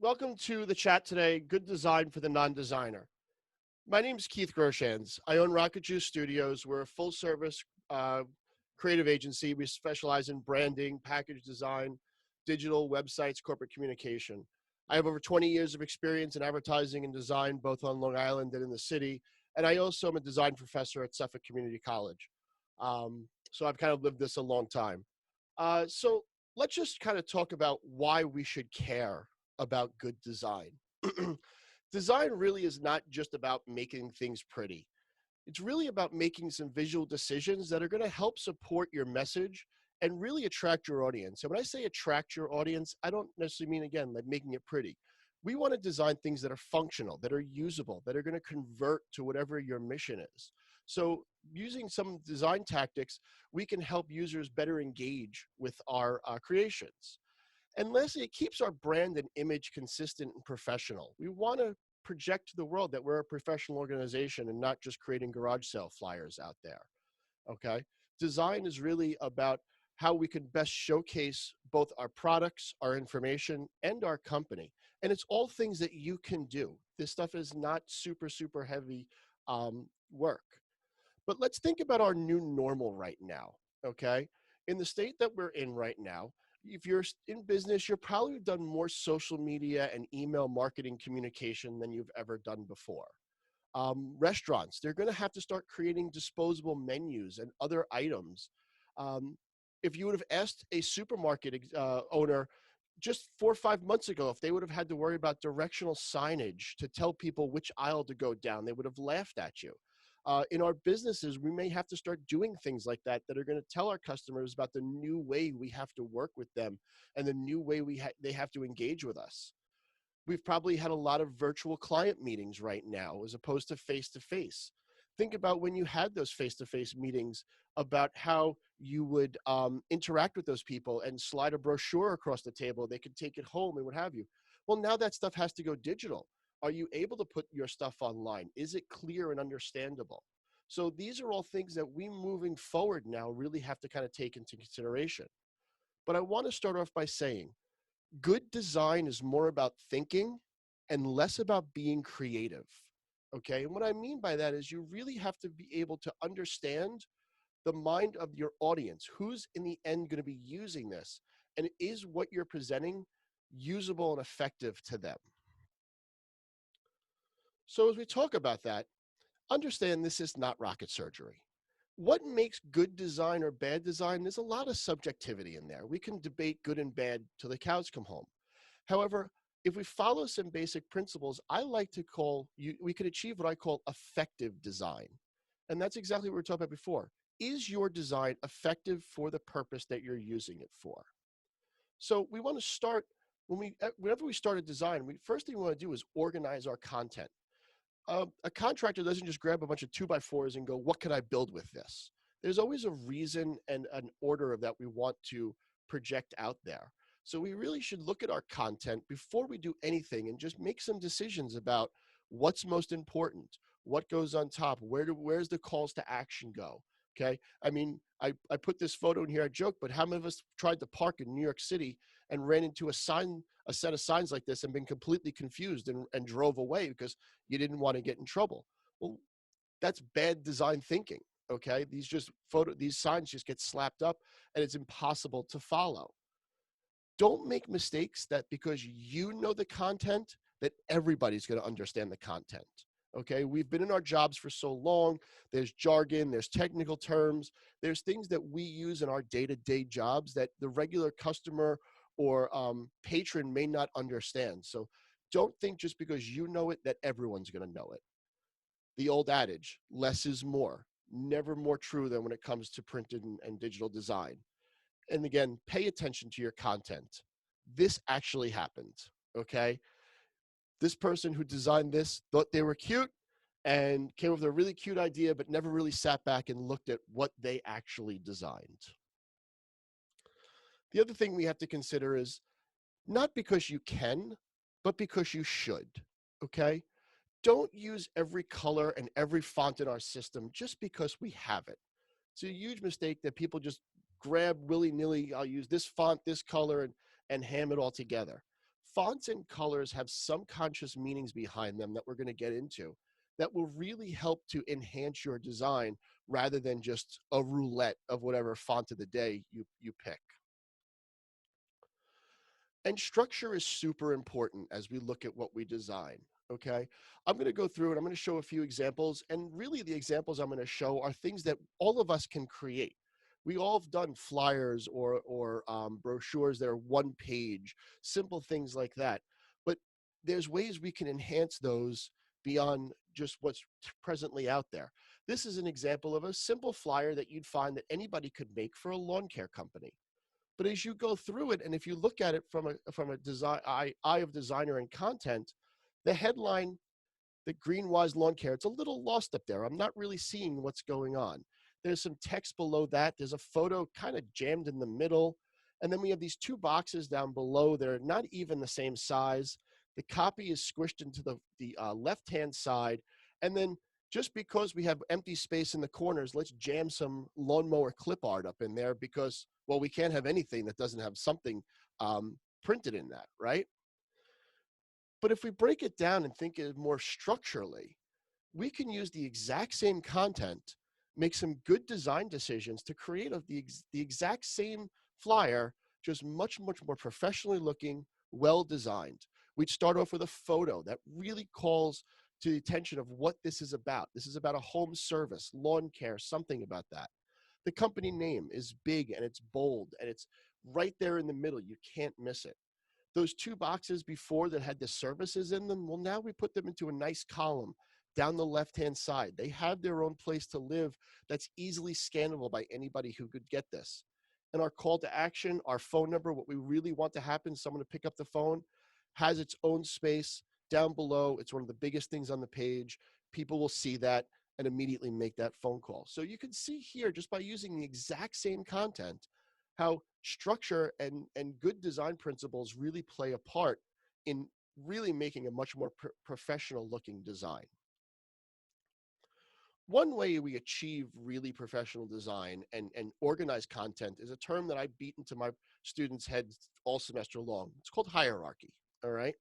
Welcome to the chat today, Good Design for the Non-Designer. My name is Keith Groshans. I own Rocket Juice Studios. We're a full-service creative agency. We specialize in branding, package design, digital websites, corporate communication. I have over 20 years of experience in advertising and design, both on Long Island and in the city. And I also am a design professor at Suffolk Community College. So I've kind of lived this a long time. So let's just kind of talk about why we should care about good design. Design really is not just about making things pretty. It's really about making some visual decisions that are going to help support your message and really attract your audience. And when I say attract your audience, I don't necessarily mean, again, like making it pretty. We want to design things that are functional, that are usable, that are going to convert to whatever your mission is. So using some design tactics, we can help users better engage with our creations. And lastly, it keeps our brand and image consistent and professional. We want to project to the world that we're a professional organization and not just creating garage sale flyers out there, okay? Design is really about how we can best showcase both our products, our information, and our company. And it's all things that you can do. This stuff is not super heavy work. But let's think about our new normal right now, okay? In the state that we're in right now, if you're in business, you're probably done more social media and email marketing communication than you've ever done before. Restaurants, they're going to have to start creating disposable menus and other items. If you would have asked a supermarket owner just 4 or 5 months ago, if they would have had to worry about directional signage to tell people which aisle to go down, they would have laughed at you. In our businesses, we may have to start doing things like that that are going to tell our customers about the new way we have to work with them and the new way they have to engage with us. We've probably had a lot of virtual client meetings right now as opposed to face-to-face. Think about when you had those face-to-face meetings about how you would interact with those people and slide a brochure across the table. They could take it home and what have you. Well, now that stuff has to go digital. Are you able to put your stuff online? Is it clear and understandable? So these are all things that we moving forward now really have to kind of take into consideration. But I want to start off by saying, good design is more about thinking and less about being creative, okay? And what I mean by that is you really have to be able to understand the mind of your audience. Who's in the end going to be using this? And is what you're presenting usable and effective to them? So as we talk about that, understand this is not rocket surgery. What makes good design or bad design? There's a lot of subjectivity in there. We can debate good and bad till the cows come home. However, if we follow some basic principles, I like to call, we could achieve what I call effective design. And that's exactly what we were talking about before. Is your design effective for the purpose that you're using it for? So we want to start, whenever we start a design, first thing we want to do is organize our content. A contractor doesn't just grab a bunch of 2x4s and go, what can I build with this? There's always a reason and an order that we want to project out there. So we really should look at our content before we do anything and just make some decisions about what's most important, what goes on top, where's the calls to action go, okay? I mean, I put this photo in here, I joke, but how many of us tried to park in New York City and ran into a set of signs like this and been completely confused and drove away because you didn't want to get in trouble? Well, that's bad design thinking, okay? These signs just get slapped up and it's impossible to follow. Don't make mistakes that because you know the content, that everybody's going to understand the content. Okay, we've been in our jobs for so long. There's jargon, there's technical terms, there's things that we use in our day-to-day jobs that the regular customer or patron may not understand. So don't think just because you know it that everyone's going to know it. The old adage, less is more, never more true than when it comes to printed and digital design. And again, pay attention to your content. This actually happened, okay? This person who designed this thought they were cute and came up with a really cute idea, but never really sat back and looked at what they actually designed. The other thing we have to consider is not because you can, but because you should, okay? Don't use every color and every font in our system just because we have it. It's a huge mistake that people just grab willy-nilly, I'll use this font, this color, and ham it all together. fonts and colors have subconscious meanings behind them that we're going to get into that will really help to enhance your design rather than just a roulette of whatever font of the day you pick. And structure is super important as we look at what we design. Okay. I'm going to go through and I'm going to show a few examples. And really, the examples I'm going to show are things that all of us can create. We all have done flyers or brochures that are one page, simple things like that. But there's ways we can enhance those beyond just what's presently out there. This is an example of a simple flyer that you'd find that anybody could make for a lawn care company. But as you go through it, and if you look at it from a design eye of designer and content, the headline, the Greenwise Lawn Care, it's a little lost up there. I'm not really seeing what's going on. There's some text below that. There's a photo kind of jammed in the middle. And then we have these two boxes down below. They're not even the same size. The copy is squished into the left-hand side. And then just because we have empty space in the corners, let's jam some lawnmower clip art up in there because, well, we can't have anything that doesn't have something printed in that, right? But if we break it down and think it more structurally, we can use the exact same content, make some good design decisions to create the exact same flyer, just much more professionally looking, well designed. We'd start off with a photo that really calls to the attention of what this is about. This is about a home service, lawn care, something about that. The company name is big and it's bold and it's right there in the middle. You can't miss it. Those two boxes before that had the services in them, well, now we put them into a nice column down the left-hand side. They have their own place to live that's easily scannable by anybody who could get this. And our call to action, our phone number, what we really want to happen, someone to pick up the phone, has its own space down below. It's one of the biggest things on the page. People will see that and immediately make that phone call. So you can see here, just by using the exact same content, how structure and good design principles really play a part in really making a much more professional looking design. One way we achieve really professional design and organized content is a term that I beat into my students' heads all semester long. It's called hierarchy, all right?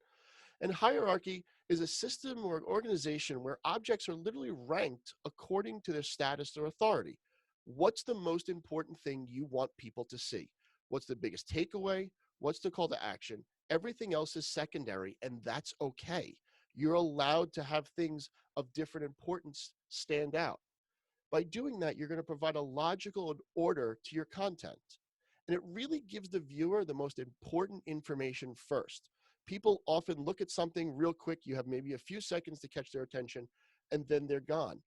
And hierarchy is a system or organization where objects are literally ranked according to their status or authority. What's the most important thing you want people to see? What's the biggest takeaway? What's the call to action? Everything else is secondary, and that's okay. You're allowed to have things of different importance stand out. By doing that, you're going to provide a logical order to your content. And it really gives the viewer the most important information first. People often look at something real quick. You have maybe a few seconds to catch their attention, and then they're gone.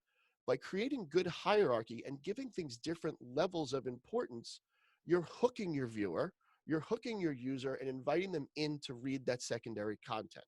By creating good hierarchy and giving things different levels of importance, you're hooking your viewer, you're hooking your user, and inviting them in to read that secondary content.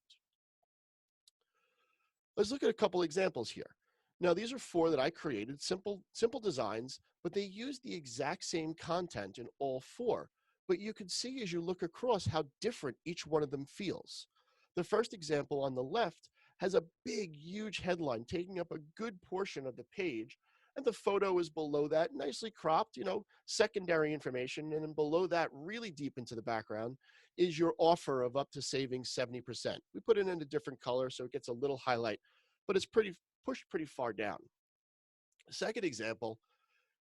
Let's look at a couple examples here. Now, these are four that I created, simple designs, but they use the exact same content in all four. But you can see as you look across how different each one of them feels. The first example on the left has a big, huge headline taking up a good portion of the page, and the photo is below that, nicely cropped, secondary information, and then below that, really deep into the background, is your offer of up to saving 70%. We put it in a different color so it gets a little highlight, but it's pushed pretty far down. Second example,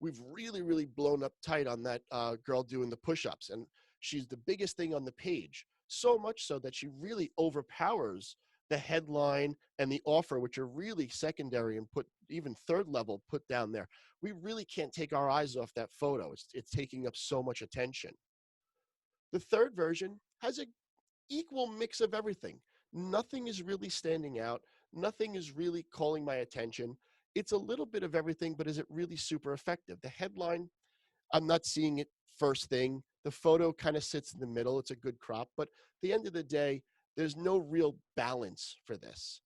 we've really blown up tight on that girl doing the push-ups, and she's the biggest thing on the page, so much so that she really overpowers the headline and the offer, which are really secondary and put even third level put down there. We really can't take our eyes off that photo. It's taking up so much attention. The third version has an equal mix of everything. Nothing is really standing out. Nothing is really calling my attention. It's a little bit of everything, but is it really super effective? The headline, I'm not seeing it first thing. The photo kind of sits in the middle. It's a good crop, but at the end of the day, there's no real balance for this.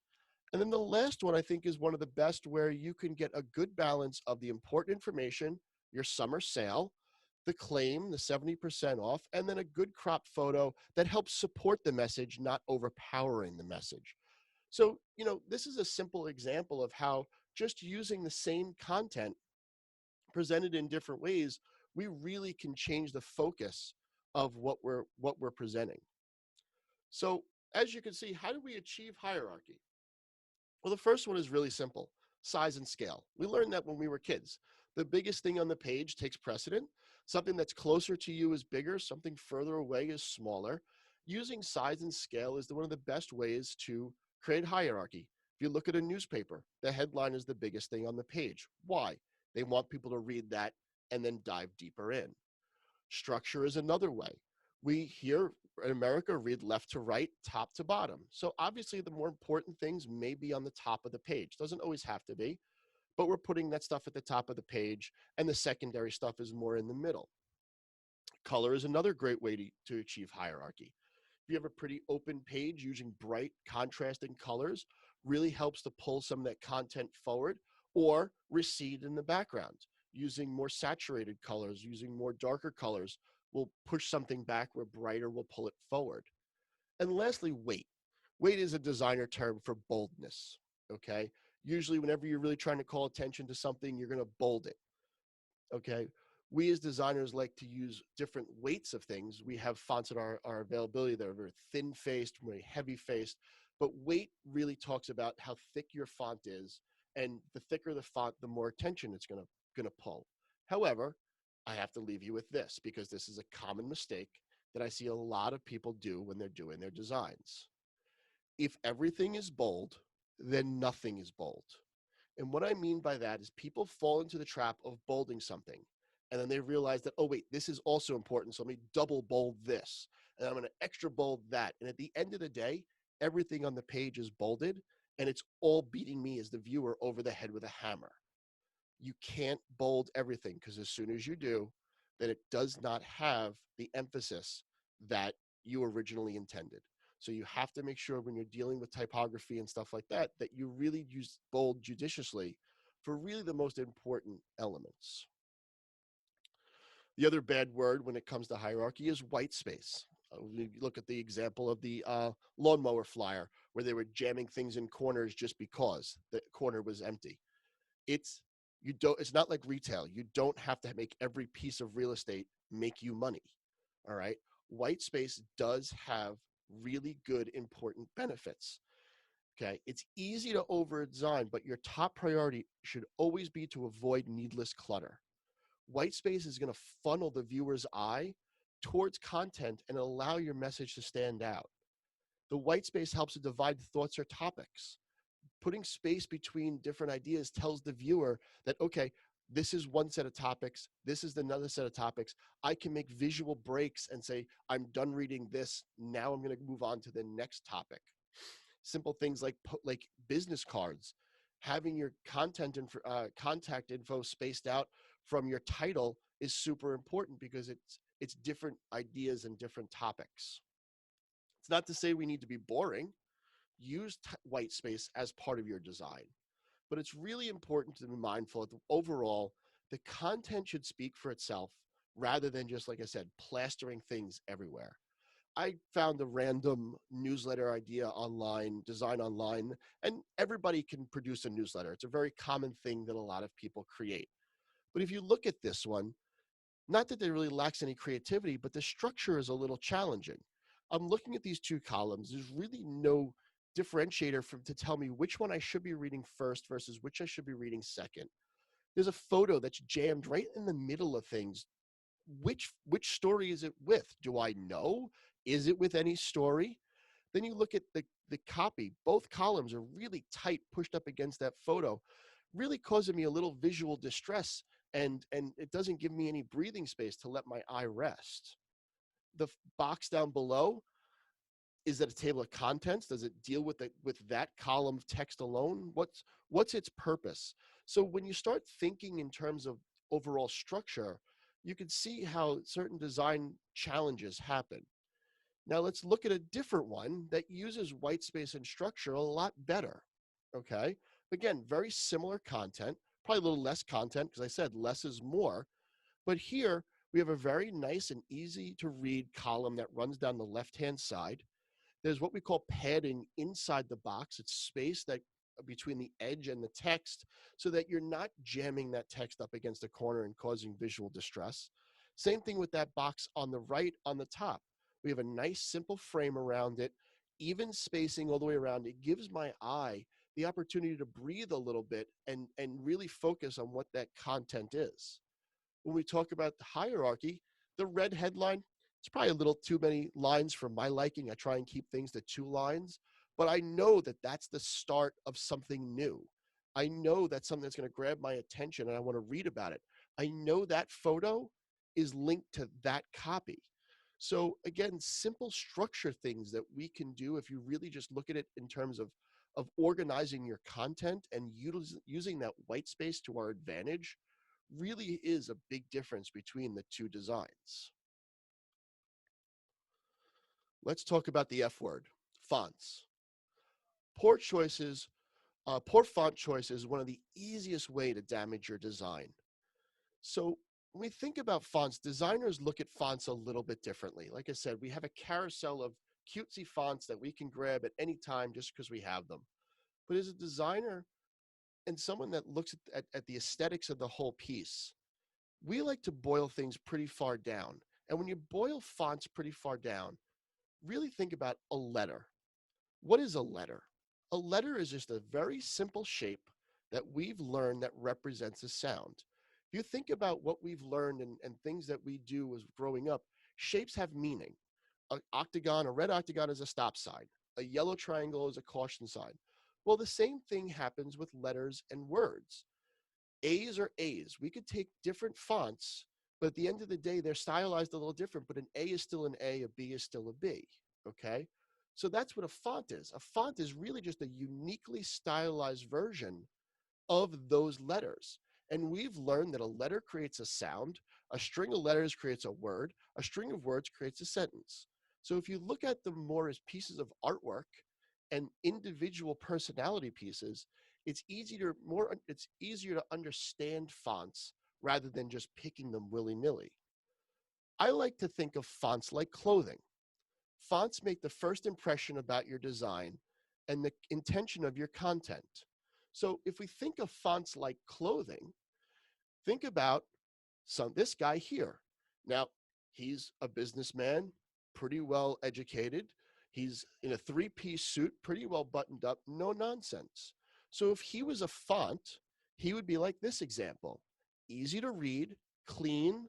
And then the last one I think is one of the best, where you can get a good balance of the important information, your summer sale, the claim, the 70% off, and then a good crop photo that helps support the message, not overpowering the message. So, this is a simple example of how just using the same content presented in different ways, we really can change the focus of what we're presenting. So As you can see, how do we achieve hierarchy? Well, the first one is really simple: size and scale. We learned that when we were kids. The biggest thing on the page takes precedent. Something that's closer to you is bigger, something further away is smaller. Using size and scale is one of the best ways to create hierarchy. If you look at a newspaper, the headline is the biggest thing on the page. Why? They want people to read that and then dive deeper in. Structure is another way. We here in America read left to right, top to bottom. So obviously, the more important things may be on the top of the page. Doesn't always have to be, but we're putting that stuff at the top of the page, and the secondary stuff is more in the middle. Color is another great way to achieve hierarchy. If you have a pretty open page, using bright, contrasting colors really helps to pull some of that content forward or recede in the background. Using more saturated colors, using more darker colors will push something back where brighter will pull it forward. And lastly, weight. Weight is a designer term for boldness. Okay. Usually, whenever you're really trying to call attention to something, you're going to bold it. Okay. We as designers like to use different weights of things. We have fonts at our availability that are very thin faced, very heavy faced, but weight really talks about how thick your font is. And the thicker the font, the more attention it's going to pull. However, I have to leave you with this because this is a common mistake that I see a lot of people do when they're doing their designs. If everything is bold, then nothing is bold. And what I mean by that is people fall into the trap of bolding something. And then they realize that, oh, wait, this is also important. So let me double bold this. And I'm going to extra bold that. And at the end of the day, everything on the page is bolded. And it's all beating me as the viewer over the head with a hammer. You can't bold everything because as soon as you do, then it does not have the emphasis that you originally intended. So you have to make sure when you're dealing with typography and stuff like that, that you really use bold judiciously for really the most important elements. The other bad word when it comes to hierarchy is white space. You look at the example of the lawnmower flyer where they were jamming things in corners just because the corner was empty. It's it's not like retail. You don't have to make every piece of real estate make you money. All right. White space does have really good important benefits. Okay. It's easy to over design, but your top priority should always be to avoid needless clutter. White space is going to funnel the viewer's eye towards content and allow your message to stand out. The white space helps to divide thoughts or topics. Putting space between different ideas tells the viewer that, okay, this is one set of topics, this is another set of topics. I can make visual breaks and say, I'm done reading this. Now I'm going to move on to the next topic. Simple things like business cards, having your contact info spaced out from your title is super important because it's different ideas and different topics. It's not to say we need to be boring. Use white space as part of your design. But it's really important to be mindful that overall, the content should speak for itself rather than just, like I said, plastering things everywhere. I found a random newsletter idea online, design online, and everybody can produce a newsletter. It's a very common thing that a lot of people create. But if you look at this one, not that it really lacks any creativity, but the structure is a little challenging. I'm looking at these two columns. There's really no differentiator to tell me which one I should be reading first versus which I should be reading second. There's a photo that's jammed right in the middle of things. Which story is it with? Do I know? Is it with any story? Then you look at the copy. Both columns are really tight, pushed up against that photo, really causing me a little visual distress, and it doesn't give me any breathing space to let my eye rest. The box down below, is that a table of contents? Does it deal with that column of text alone? What's its purpose? So when you start thinking in terms of overall structure, you can see how certain design challenges happen. Now let's look at a different one that uses white space and structure a lot better. Okay. Again, very similar content, probably a little less content because I said less is more. But here we have a very nice and easy to read column that runs down the left-hand side. There's what we call padding inside the box. It's space that between the edge and the text so that you're not jamming that text up against a corner and causing visual distress. Same thing with that box on the right on the top. We have a nice simple frame around it. even spacing all the way around. It gives my eye the opportunity to breathe a little bit and really focus on what that content is. When we talk about the hierarchy, the red headline, it's probably a little too many lines for my liking. I try and keep things to 2 lines, but I know that that's the start of something new. I know that's something that's going to grab my attention and I want to read about it. I know that photo is linked to that copy. So again, simple structure things that we can do if you really just look at it in terms of organizing your content and using that white space to our advantage really is a big difference between the two designs. Let's talk about the F word, fonts. Poor choices, poor font choice is one of the easiest way to damage your design. So when we think about fonts, designers look at fonts a little bit differently. Like I said, we have a carousel of cutesy fonts that we can grab at any time just because we have them. But as a designer and someone that looks at the aesthetics of the whole piece, we like to boil things pretty far down. And when you boil fonts pretty far down, really think about a letter. What is a letter? A letter is just a very simple shape that we've learned that represents a sound. If you think about what we've learned and things that we do as growing up, shapes have meaning. An octagon, a red octagon is a stop sign. A yellow triangle is a caution sign. Well, the same thing happens with letters and words. A's are A's. We could take different fonts, but at the end of the day, they're stylized a little different, but an A is still an A, a B is still a B, okay? So that's what a font is. A font is really just a uniquely stylized version of those letters. And we've learned that a letter creates a sound, a string of letters creates a word, a string of words creates a sentence. So if you look at them more as pieces of artwork and individual personality pieces, it's easier to understand fonts rather than just picking them willy-nilly. I like to think of fonts like clothing. Fonts make the first impression about your design and the intention of your content. So if we think of fonts like clothing, think about this guy here. Now, he's a businessman, pretty well educated. He's in a three-piece suit, pretty well buttoned up, no nonsense. So if he was a font, he would be like this example. Easy to read, clean,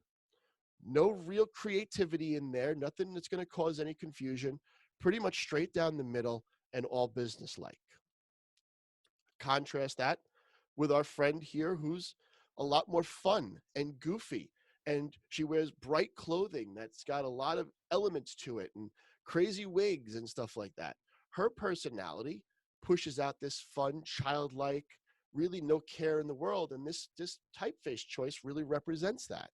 no real creativity in there, nothing that's going to cause any confusion, pretty much straight down the middle and all business-like. Contrast that with our friend here who's a lot more fun and goofy, and she wears bright clothing that's got a lot of elements to it and crazy wigs and stuff like that. Her personality pushes out this fun, childlike, really no care in the world, and this typeface choice really represents that.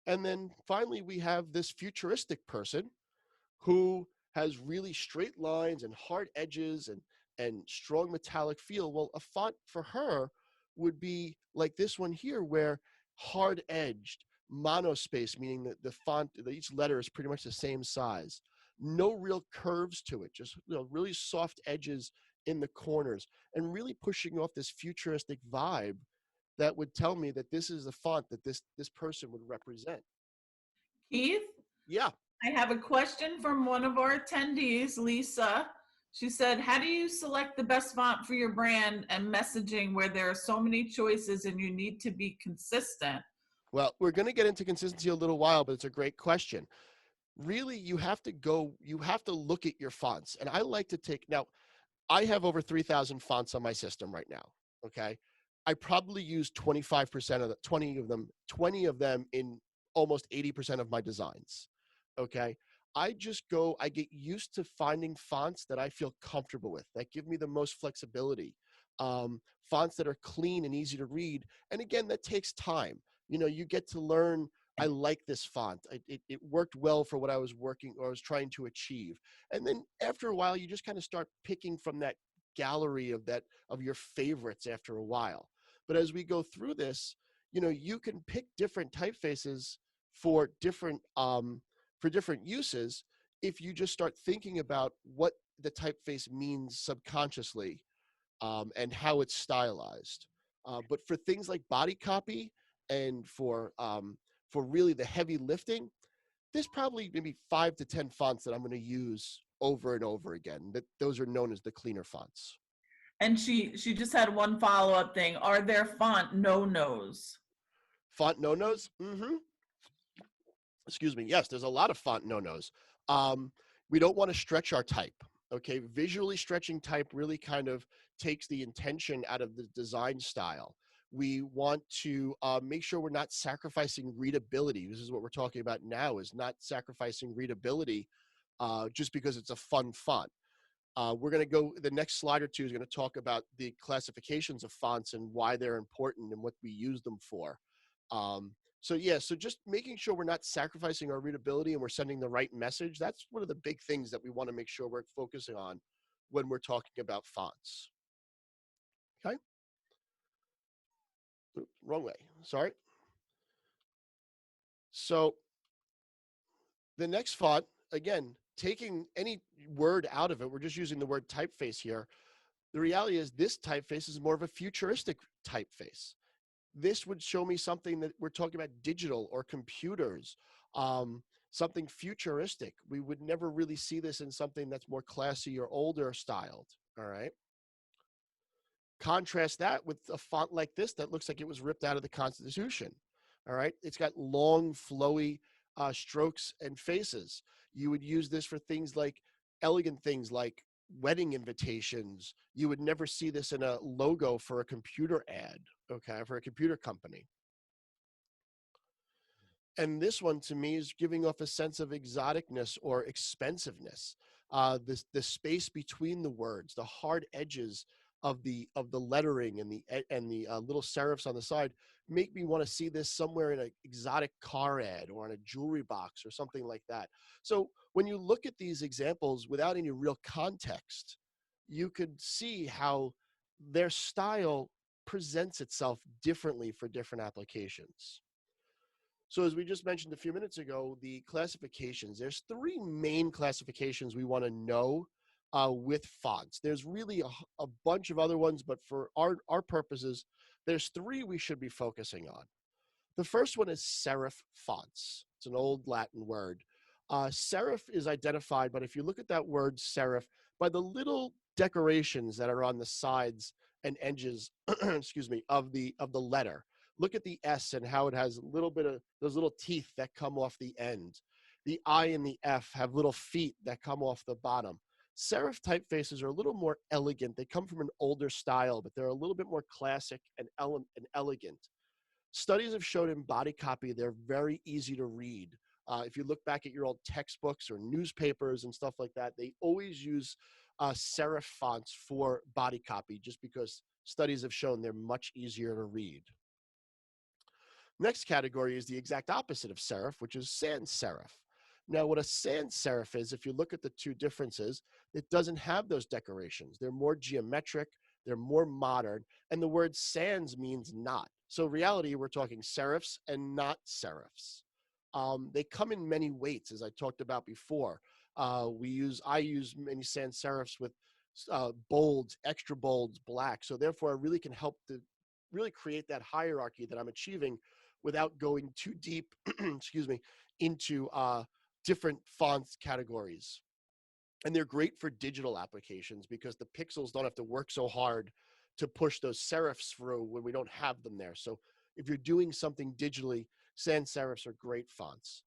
And then finally, we have this futuristic person who has really straight lines and hard edges and strong metallic feel. Well, a font for her would be like this one here, where hard edged, monospace, meaning that the font, that each letter is pretty much the same size. No real curves to it, just really soft edges in the corners, and really pushing off this futuristic vibe that would tell me that this is the font that this person would represent. Keith, Yeah. I have a question from one of our attendees, Lisa. She said, how do you select the best font for your brand and messaging where there are so many choices and you need to be consistent? Well, we're going to get into consistency a little while, but it's a great question. Really, you have to look at your fonts. And I like to take, now, I have over 3,000 fonts on my system right now. Okay. I probably use 25% of 20 of them in almost 80% of my designs. Okay. I get used to finding fonts that I feel comfortable with, that give me the most flexibility, fonts that are clean and easy to read. And again, that takes time. You get to learn, I like this font. It worked well for what I was working or I was trying to achieve. And then after a while, you just kind of start picking from that gallery of your favorites after a while. But as we go through this, you can pick different typefaces for different uses if you just start thinking about what the typeface means subconsciously, and how it's stylized. But for things like body copy and for really the heavy lifting, there's probably maybe 5 to 10 fonts that I'm going to use over and over again. Those are known as the cleaner fonts. And she just had one follow-up thing. Are there font no-nos? Font no-nos? Mm-hmm. Excuse me. Yes, there's a lot of font no-nos. We don't want to stretch our type. Okay, visually stretching type really kind of takes the intention out of the design style. We want to make sure we're not sacrificing readability. This is what we're talking about now, is not sacrificing readability just because it's a fun font. We're going to go, the next slide or two is going to talk about the classifications of fonts and why they're important and what we use them for. So just making sure we're not sacrificing our readability and we're sending the right message. That's one of the big things that we want to make sure we're focusing on when we're talking about fonts. Okay? Oops, wrong way, sorry. So the next font, again, taking any word out of it, we're just using the word typeface here. The reality is this typeface is more of a futuristic typeface. This would show me something that we're talking about digital or computers, something futuristic. We would never really see this in something that's more classy or older styled, all right? Contrast that with a font like this that looks like it was ripped out of the Constitution, all right? It's got long, flowy strokes and faces. You would use this for things like elegant things like wedding invitations. You would never see this in a logo for a computer ad, okay, for a computer company. And this one to me is giving off a sense of exoticness or expensiveness. The space between the words, the hard edges of the lettering and the little serifs on the side make me want to see this somewhere in an exotic car ad or on a jewelry box or something like that. So when you look at these examples without any real context, you could see how their style presents itself differently for different applications. So as we just mentioned a few minutes ago, the classifications, there's 3 main classifications we want to know with fonts. There's really a bunch of other ones, but for our purposes, there's 3 we should be focusing on. The first one is serif fonts. It's an old Latin word. Serif is identified, but if you look at that word serif, by the little decorations that are on the sides and edges, excuse me, of the letter. Look at the S and how it has a little bit of those little teeth that come off the end. The I and the F have little feet that come off the bottom. Serif typefaces are a little more elegant. They come from an older style, but they're a little bit more classic and elegant. Studies have shown in body copy, they're very easy to read. If you look back at your old textbooks or newspapers and stuff like that, they always use serif fonts for body copy just because studies have shown they're much easier to read. Next category is the exact opposite of serif, which is sans serif. Now, what a sans serif is, if you look at the 2 differences, it doesn't have those decorations. They're more geometric, they're more modern, and the word sans means not. So reality, we're talking serifs and not serifs. They come in many weights, as I talked about before. I use many sans serifs with bolds, extra bolds, black. So therefore, I really can help to really create that hierarchy that I'm achieving without going too deep, excuse me, into different fonts categories. And they're great for digital applications because the pixels don't have to work so hard to push those serifs through when we don't have them there. So if you're doing something digitally, sans serifs are great fonts.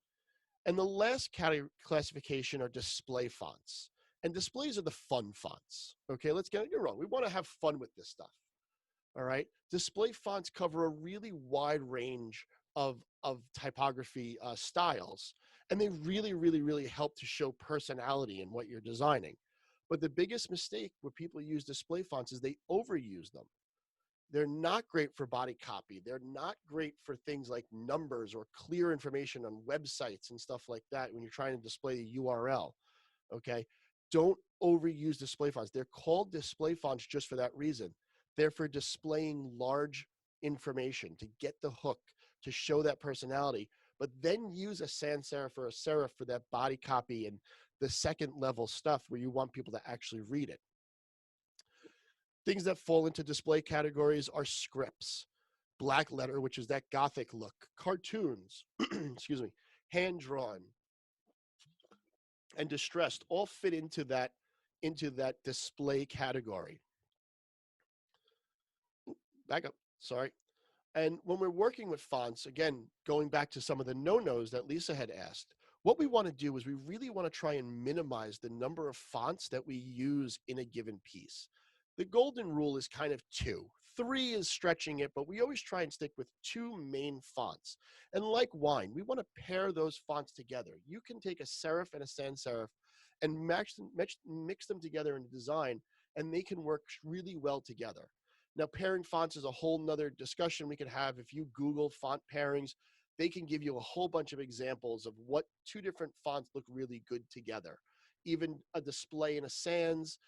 And the last classification are display fonts. And displays are the fun fonts. Okay, let's get it wrong. We want to have fun with this stuff. All right. Display fonts cover a really wide range of typography styles. And they really, really, really help to show personality in what you're designing. But the biggest mistake where people use display fonts is they overuse them. They're not great for body copy. They're not great for things like numbers or clear information on websites and stuff like that when you're trying to display a URL. Okay. Don't overuse display fonts. They're called display fonts just for that reason. They're for displaying large information, to get the hook, to show that personality, but then use a sans serif or a serif for that body copy and the second level stuff where you want people to actually read it. Things that fall into display categories are scripts, black letter, which is that Gothic look, cartoons, excuse me, hand-drawn, and distressed all fit into that display category. Back up. Sorry. And when we're working with fonts, again, going back to some of the no-nos that Lisa had asked, what we want to do is we really want to try and minimize the number of fonts that we use in a given piece. The golden rule is kind of two. Three is stretching it, but we always try and stick with two main fonts. And like wine, we want to pair those fonts together. You can take a serif and a sans serif and mix them together in a design, and they can work really well together. Now, pairing fonts is a whole nother discussion we could have. If you Google font pairings, they can give you a whole bunch of examples of what two different fonts look really good together. Even a display in a sans,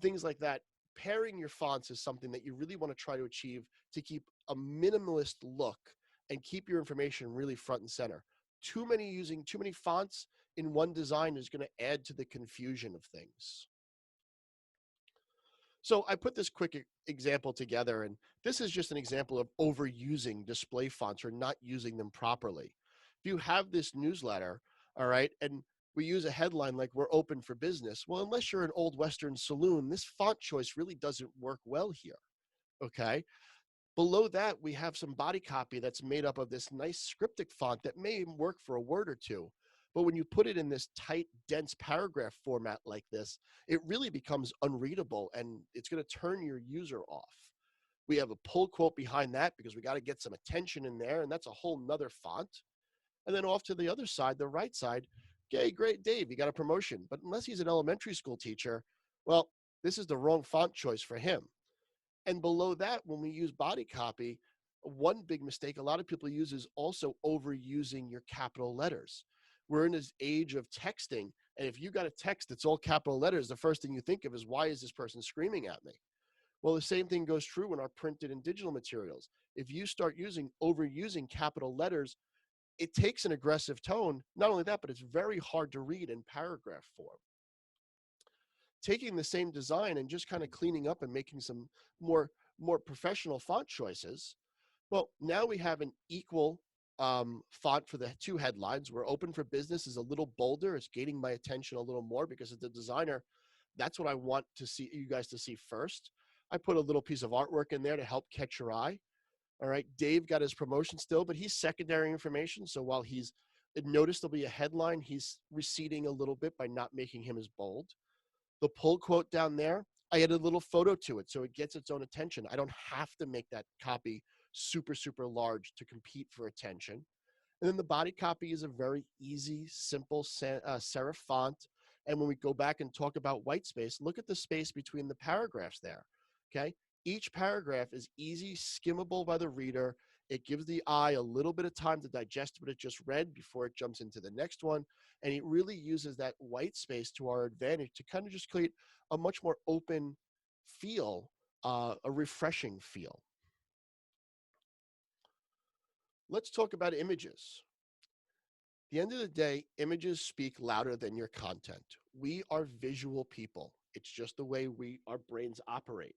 things like that. Pairing your fonts is something that you really want to try to achieve to keep a minimalist look and keep your information really front and center. Using too many fonts in one design is going to add to the confusion of things. So I put this quick example together, and this is just an example of overusing display fonts or not using them properly. If you have this newsletter, all right, and we use a headline like "We're open for business," well, unless you're an old Western saloon, this font choice really doesn't work well here, okay? Below that, we have some body copy that's made up of this nice scriptic font that may work for a word or two. But when you put it in this tight, dense paragraph format like this, it really becomes unreadable and it's going to turn your user off. We have a pull quote behind that because we got to get some attention in there, and that's a whole nother font. And then off to the other side, the right side, okay, great, Dave, you got a promotion. But unless he's an elementary school teacher, well, this is the wrong font choice for him. And below that, when we use body copy, one big mistake a lot of people use is also overusing your capital letters. We're in this age of texting, and if you got a text that's all capital letters, the first thing you think of is, why is this person screaming at me? Well, the same thing goes true in our printed and digital materials. If you start overusing capital letters, it takes an aggressive tone. Not only that, but it's very hard to read in paragraph form. Taking the same design and just kind of cleaning up and making some more professional font choices. Well, now we have an equal font for the two headlines. We're open for business is a little bolder. It's gaining my attention a little more because as the designer, that's what I want to see you guys to see first. I put a little piece of artwork in there to help catch your eye. All right, Dave got his promotion still, but he's secondary information. So while he's noticed there'll be a headline, he's receding a little bit by not making him as bold. The pull quote down there, I added a little photo to it so it gets its own attention. I don't have to make that copy super, super large to compete for attention. And then the body copy is a very easy, simple serif font. And when we go back and talk about white space, look at the space between the paragraphs there, okay? Each paragraph is easy, skimmable by the reader. It gives the eye a little bit of time to digest what it just read before it jumps into the next one. And it really uses that white space to our advantage to kind of just create a much more open feel, a refreshing feel. Let's talk about images. At the end of the day, images speak louder than your content. We are visual people. It's just the way our brains operate.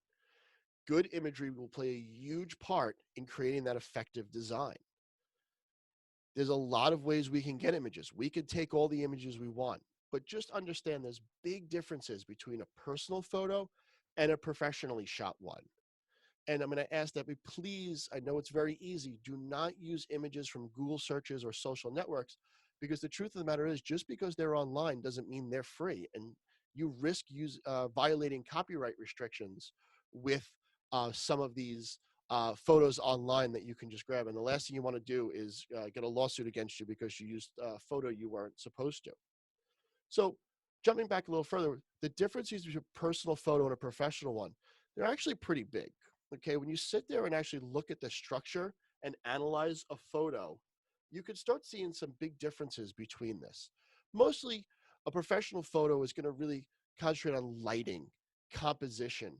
Good imagery will play a huge part in creating that effective design. There's a lot of ways we can get images. We could take all the images we want, but just understand there's big differences between a personal photo and a professionally shot one. And I'm going to ask that we please, I know it's very easy, do not use images from Google searches or social networks, because the truth of the matter is just because they're online doesn't mean they're free. And you risk violating copyright restrictions with some of these photos online that you can just grab. And the last thing you want to do is get a lawsuit against you because you used a photo you weren't supposed to. So jumping back a little further, the differences between a personal photo and a professional one, they're actually pretty big. Okay, when you sit there and actually look at the structure and analyze a photo, you could start seeing some big differences between this. Mostly, a professional photo is going to really concentrate on lighting, composition,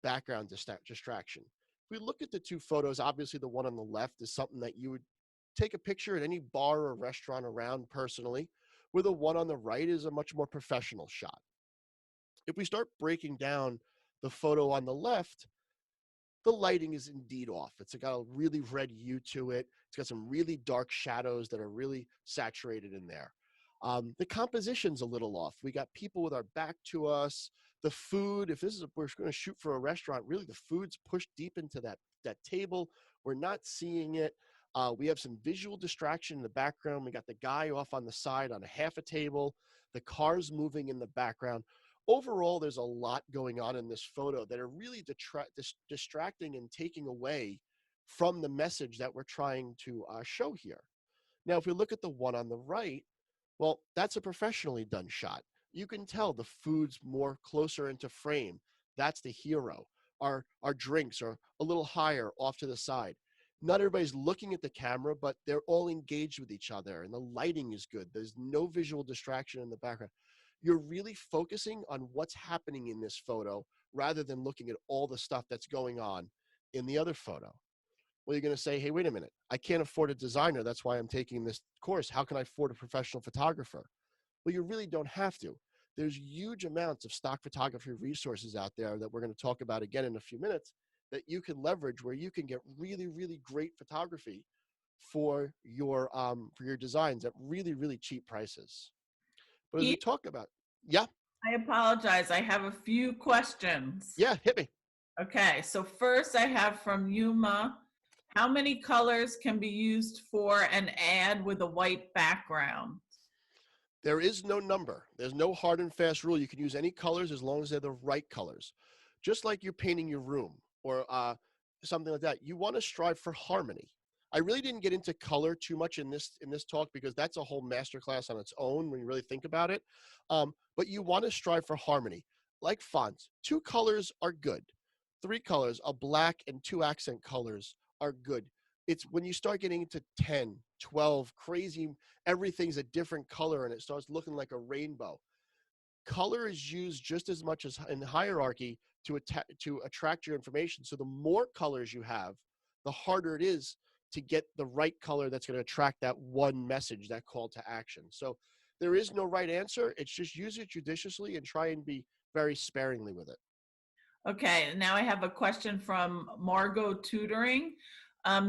background distraction. If we look at the two photos, obviously the one on the left is something that you would take a picture at any bar or restaurant around personally, where the one on the right is a much more professional shot. If we start breaking down the photo on the left, the lighting is indeed off. It's got a really red hue to it. It's got some really dark shadows that are really saturated in there. The composition's a little off. We got people with our back to us. The food, if this is we're going to shoot for a restaurant, really the food's pushed deep into that table. We're not seeing it. We have some visual distraction in the background. We got the guy off on the side on a half a table. The car's moving in the background. Overall, there's a lot going on in this photo that are really distracting and taking away from the message that we're trying to show here. Now, if we look at the one on the right, well, that's a professionally done shot. You can tell the food's more closer into frame. That's the hero. Our drinks are a little higher off to the side. Not everybody's looking at the camera, but they're all engaged with each other, and the lighting is good. There's no visual distraction in the background. You're really focusing on what's happening in this photo rather than looking at all the stuff that's going on in the other photo. Well, you're going to say, hey, wait a minute. I can't afford a designer. That's why I'm taking this course. How can I afford a professional photographer? Well, you really don't have to. There's huge amounts of stock photography resources out there that we're going to talk about again in a few minutes that you can leverage where you can get really, really great photography for your designs at really, really cheap prices. But as we Keith, talk about, yeah, I apologize. I have a few questions. yeah, hit me. Okay, so first I have from Yuma. How many colors can be used for an ad with a white background? There is no number. There's no hard and fast rule. You can use any colors as long as they're the right colors. Just like you're painting your room or something like that, you want to strive for harmony. I really didn't get into color too much in this talk because that's a whole masterclass on its own when you really think about it. But you want to strive for harmony. Like fonts, 2 colors are good. 3 colors, a black and 2 accent colors are good. It's when you start getting into 10, 12, crazy, everything's a different color and it starts looking like a rainbow. Color is used just as much as in hierarchy to attract your information. So the more colors you have, the harder it is to get the right color that's going to attract that one message, that call to action. So there is no right answer. It's just use it judiciously and try and be very sparingly with it. Okay, now I have a question from Margot Tutoring.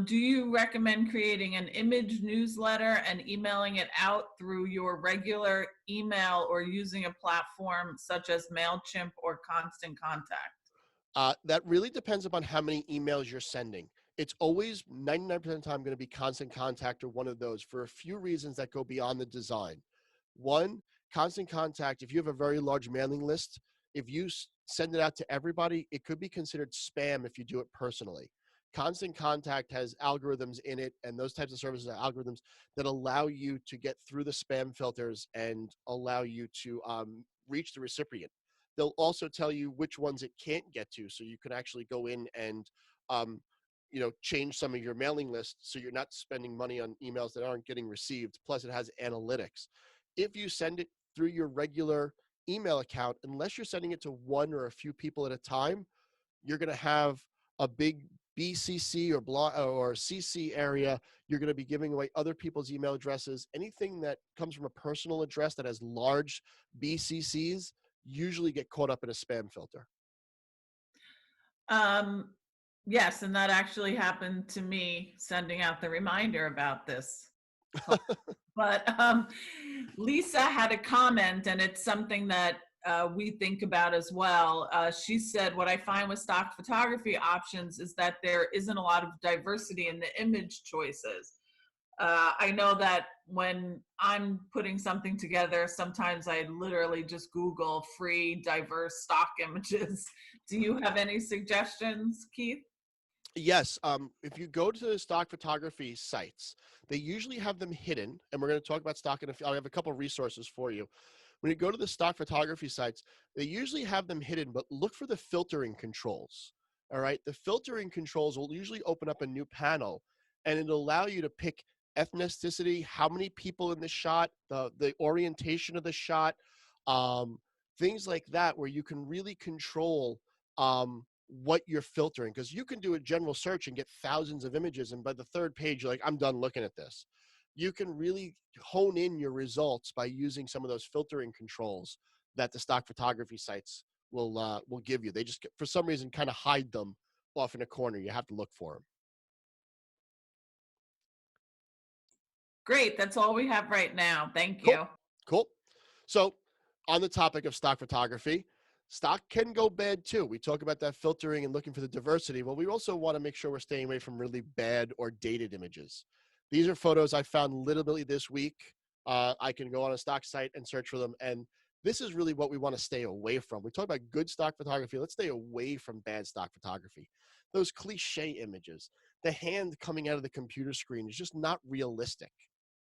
Do you recommend creating an image newsletter and emailing it out through your regular email or using a platform such as MailChimp or Constant Contact? That really depends upon how many emails you're sending. It's always 99% of the time going to be Constant Contact or one of those for a few reasons that go beyond the design. One, Constant Contact, if you have a very large mailing list, if you send it out to everybody, it could be considered spam if you do it personally. Constant Contact has algorithms in it, and those types of services are algorithms that allow you to get through the spam filters and allow you to reach the recipient. They'll also tell you which ones it can't get to, so you can actually go in and um, change some of your mailing list so you're not spending money on emails that aren't getting received. Plus, it has analytics. If you send it through your regular email account, unless you're sending it to one or a few people at a time, you're going to have a big BCC or CC area. You're going to be giving away other people's email addresses. Anything that comes from a personal address that has large BCCs usually get caught up in a spam filter. Yes, and that actually happened to me sending out the reminder about this talk. But Lisa had a comment, and it's something that we think about as well. She said, what I find with stock photography options is that there isn't a lot of diversity in the image choices. I know that when I'm putting something together, sometimes I literally just Google free diverse stock images. Do you have any suggestions, Keith? Yes, if you go to the stock photography sites, they usually have them hidden, and we're going to talk about stock in a few. I have a couple of resources for you. When you go to the stock photography sites, they usually have them hidden, but look for the filtering controls. All right, the filtering controls will usually open up a new panel, and it'll allow you to pick ethnicity, how many people in the shot, the orientation of the shot, um, things like that, where you can really control what you're filtering, because you can do a general search and get thousands of images, and by the third page you're like, I'm done looking at this. You can really hone in your results by using some of those filtering controls that the stock photography sites will give you. They just for some reason kind of hide them off in a corner. You have to look for them. Great, that's all we have right now. Thank Cool. you. Cool. So, on the topic of stock photography, stock can go bad too. We talk about that filtering and looking for the diversity. Well, we also want to make sure we're staying away from really bad or dated images. These are photos I found literally this week. I can go on a stock site and search for them. And this is really what we want to stay away from. We talk about good stock photography. Let's stay away from bad stock photography. Those cliche images, the hand coming out of the computer screen is just not realistic.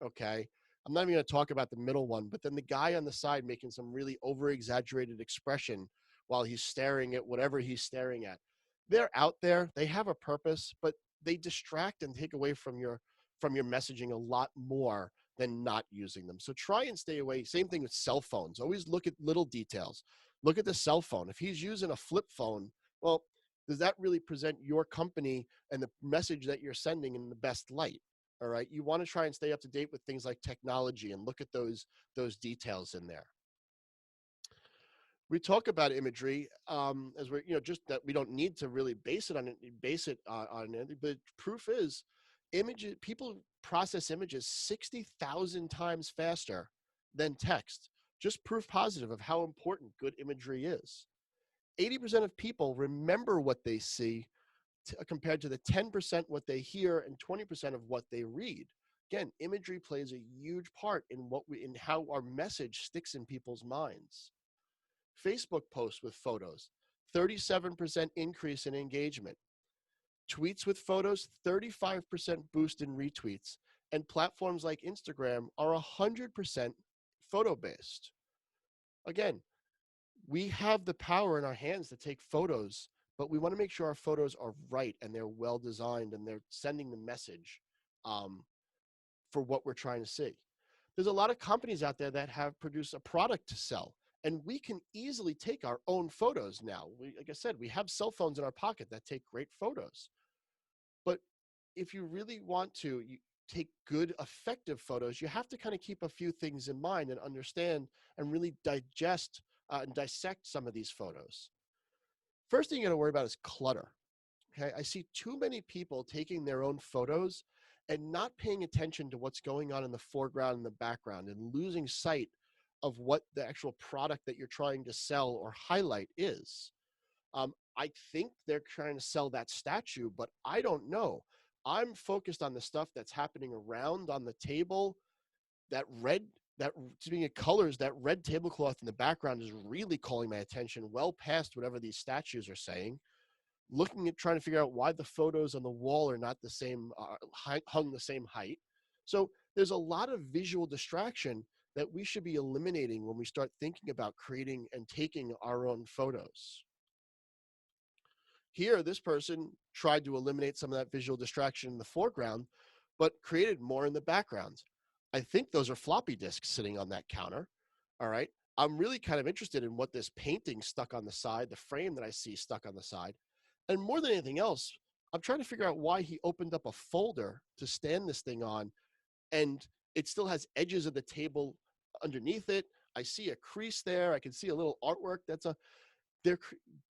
Okay. I'm not even going to talk about the middle one, but then the guy on the side making some really over exaggerated expression while he's staring at whatever he's staring at. They're out there, they have a purpose, but they distract and take away from your messaging a lot more than not using them. So try and stay away. Same thing with cell phones. Always look at little details. Look at the cell phone. If he's using a flip phone, well, does that really present your company and the message that you're sending in the best light? All right, you want to try and stay up to date with things like technology and look at those details in there. We talk about imagery as we're, just that we don't need to really base it on anything. But proof is, images people process images 60,000 times faster than text. Just proof positive of how important good imagery is. 80% of people remember what they see compared to the 10% what they hear and 20% of what they read. Again, imagery plays a huge part in how our message sticks in people's minds. Facebook posts with photos, 37% increase in engagement. Tweets with photos, 35% boost in retweets. And platforms like Instagram are 100% photo based. Again, we have the power in our hands to take photos, but we want to make sure our photos are right and they're well designed and they're sending the message um, for what we're trying to see. There's a lot of companies out there that have produced a product to sell, and we can easily take our own photos now. Like I said, we have cell phones in our pocket that take great photos. But if you really want to take good, effective photos, you have to kind of keep a few things in mind and understand and really digest and dissect some of these photos. First thing you got to worry about is clutter. Okay, I see too many people taking their own photos and not paying attention to what's going on in the foreground and the background and losing sight of what the actual product that you're trying to sell or highlight is. I think they're trying to sell that statue, but I don't know. I'm focused on the stuff that's happening around on the table. That red, that speaking of colors, that red tablecloth in the background is really calling my attention well past whatever these statues are saying. Looking at trying to figure out why the photos on the wall are not the same, hung the same height. So there's a lot of visual distraction that we should be eliminating when we start thinking about creating and taking our own photos. Here, this person tried to eliminate some of that visual distraction in the foreground, but created more in the background. I think those are floppy disks sitting on that counter. All right. I'm really kind of interested in what this painting stuck on the side, the frame that I see stuck on the side. And more than anything else, I'm trying to figure out why he opened up a folder to stand this thing on, and it still has edges of the table underneath it. I see a crease there. I can see a little artwork. They're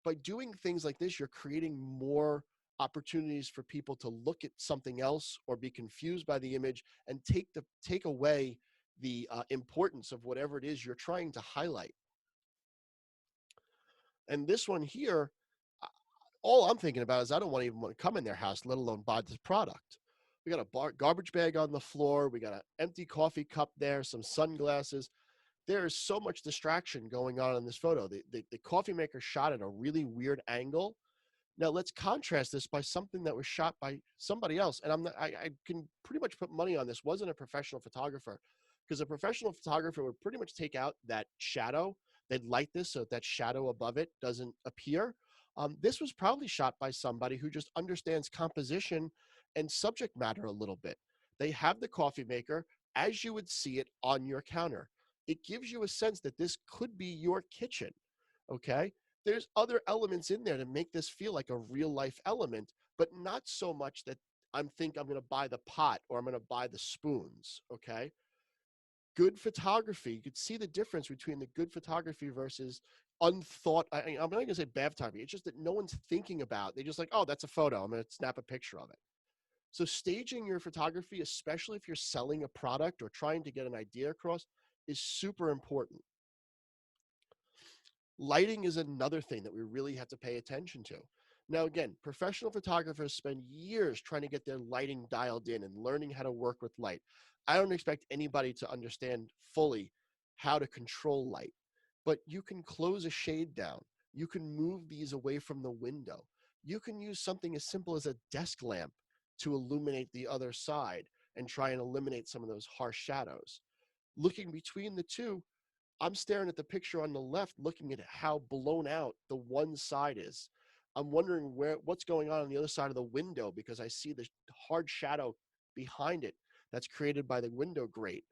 by doing things like this, you're creating more opportunities for people to look at something else or be confused by the image and take away the importance of whatever it is you're trying to highlight. And this one here, all I'm thinking about is I don't even want to come in their house, let alone buy this product. We got a garbage bag on the floor. We got an empty coffee cup there, some sunglasses. There is so much distraction going on in this photo. The coffee maker shot at a really weird angle. Now let's contrast this by something that was shot by somebody else. And I can pretty much put money on this wasn't a professional photographer, because a professional photographer would pretty much take out that shadow. They'd light this so that shadow above it doesn't appear. This was probably shot by somebody who just understands composition and subject matter a little bit. They have the coffee maker as you would see it on your counter. It gives you a sense that this could be your kitchen, okay? There's other elements in there to make this feel like a real life element, but not so much that I'm going to buy the pot or I'm going to buy the spoons, okay? Good photography, you could see the difference between the good photography versus unthought. I'm not going to say bad photography. It's just that no one's thinking about. They just like, oh, that's a photo. I'm going to snap a picture of it. So staging your photography, especially if you're selling a product or trying to get an idea across, is super important. Lighting is another thing that we really have to pay attention to. Now, again, professional photographers spend years trying to get their lighting dialed in and learning how to work with light. I don't expect anybody to understand fully how to control light, but you can close a shade down. You can move these away from the window. You can use something as simple as a desk lamp to illuminate the other side and try and eliminate some of those harsh shadows. Looking between the two, I'm staring at the picture on the left, looking at how blown out the one side is. I'm wondering what's going on the other side of the window because I see the hard shadow behind it that's created by the window grate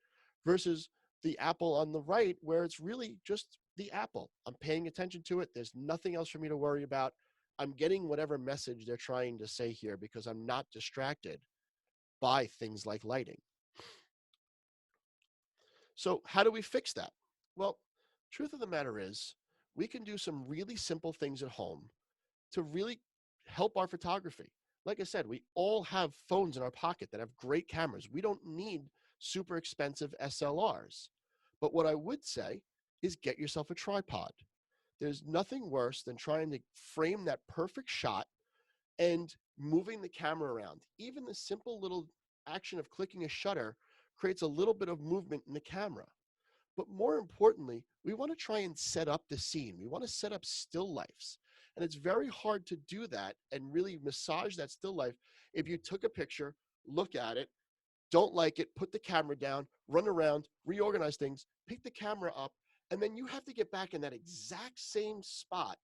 versus the apple on the right where it's really just the apple. I'm paying attention to it. There's nothing else for me to worry about. I'm getting whatever message they're trying to say here because I'm not distracted by things like lighting. So how do we fix that? Well, truth of the matter is, we can do some really simple things at home to really help our photography. Like I said, we all have phones in our pocket that have great cameras. We don't need super expensive SLRs. But what I would say is get yourself a tripod. There's nothing worse than trying to frame that perfect shot and moving the camera around. Even the simple little action of clicking a shutter creates a little bit of movement in the camera. But more importantly, we want to try and set up the scene. We want to set up still lifes. And it's very hard to do that and really massage that still life if you took a picture, look at it, don't like it, put the camera down, run around, reorganize things, pick the camera up, and then you have to get back in that exact same spot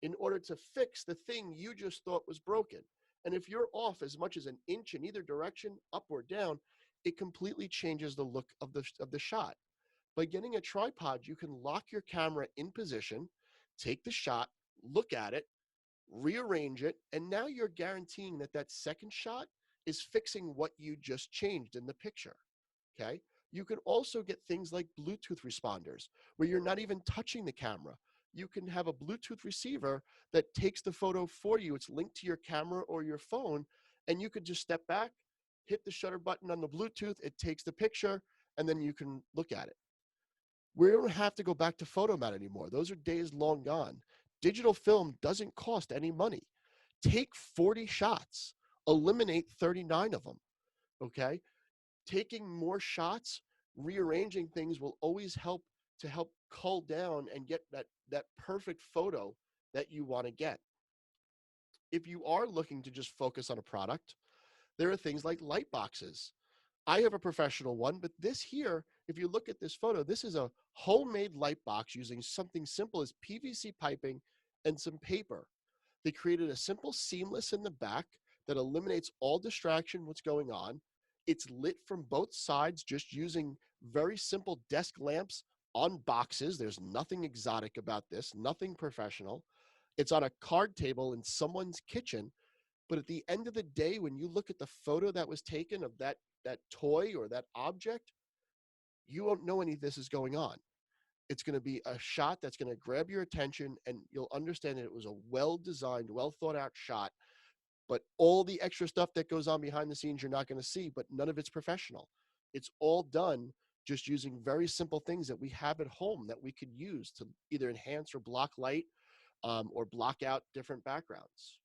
in order to fix the thing you just thought was broken. And if you're off as much as an inch in either direction, up or down, it completely changes the look of the shot. By getting a tripod, you can lock your camera in position, take the shot, look at it, rearrange it, and now you're guaranteeing that that second shot is fixing what you just changed in the picture. Okay? You can also get things like Bluetooth responders where you're not even touching the camera. You can have a Bluetooth receiver that takes the photo for you. It's linked to your camera or your phone, and you could just step back, hit the shutter button on the Bluetooth, it takes the picture, and then you can look at it. We don't have to go back to photomat anymore. Those are days long gone. Digital film doesn't cost any money. Take 40 shots, eliminate 39 of them, okay? Taking more shots, rearranging things will always help to help cull down and get that perfect photo that you want to get. If you are looking to just focus on a product, there are things like light boxes. I have a professional one, but this here, if you look at this photo, this is a homemade light box using something simple as PVC piping and some paper. They created a simple seamless in the back that eliminates all distraction what's going on. It's lit from both sides just using very simple desk lamps on boxes. There's nothing exotic about this, nothing professional. It's on a card table in someone's kitchen. But at the end of the day, when you look at the photo that was taken of that toy or that object, you won't know any of this is going on. It's going to be a shot that's going to grab your attention, and you'll understand that it was a well-designed, well-thought-out shot. But all the extra stuff that goes on behind the scenes, you're not going to see, but none of it's professional. It's all done just using very simple things that we have at home that we could use to either enhance or block light or block out different backgrounds.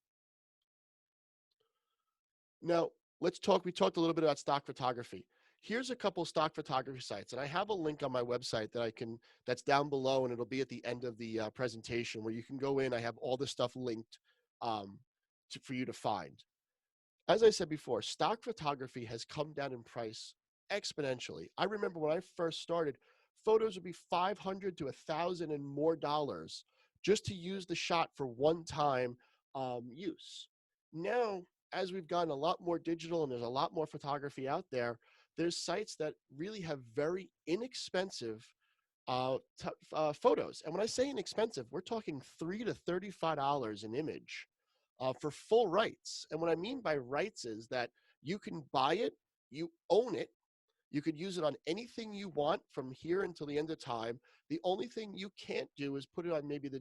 Now, let's talk. We talked a little bit about stock photography. Here's a couple stock photography sites, and I have a link on my website that's down below, and it'll be at the end of the presentation where you can go in. I have all the stuff linked for you to find. As I said before, stock photography has come down in price exponentially. I remember when I first started, photos would be $500 to $1,000 and more dollars just to use the shot for one-time use. Now, as we've gotten a lot more digital and there's a lot more photography out there, there's sites that really have very inexpensive photos. And when I say inexpensive, we're talking $3 to $35 an image for full rights. And what I mean by rights is that you can buy it, you own it, you could use it on anything you want from here until the end of time. The only thing you can't do is put it on maybe the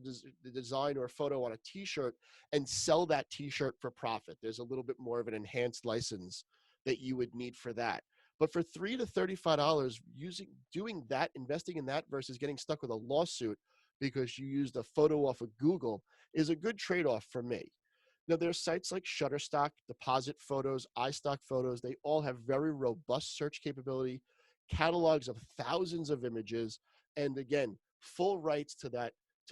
design or photo on a t-shirt and sell that t-shirt for profit. There's a little bit more of an enhanced license that you would need for that. But for $3 to $35, doing that, investing in that versus getting stuck with a lawsuit because you used a photo off of Google is a good trade-off for me. Now, there's sites like Shutterstock, Deposit Photos, iStock Photos. They all have very robust search capability, catalogs of thousands of images, and again, full rights to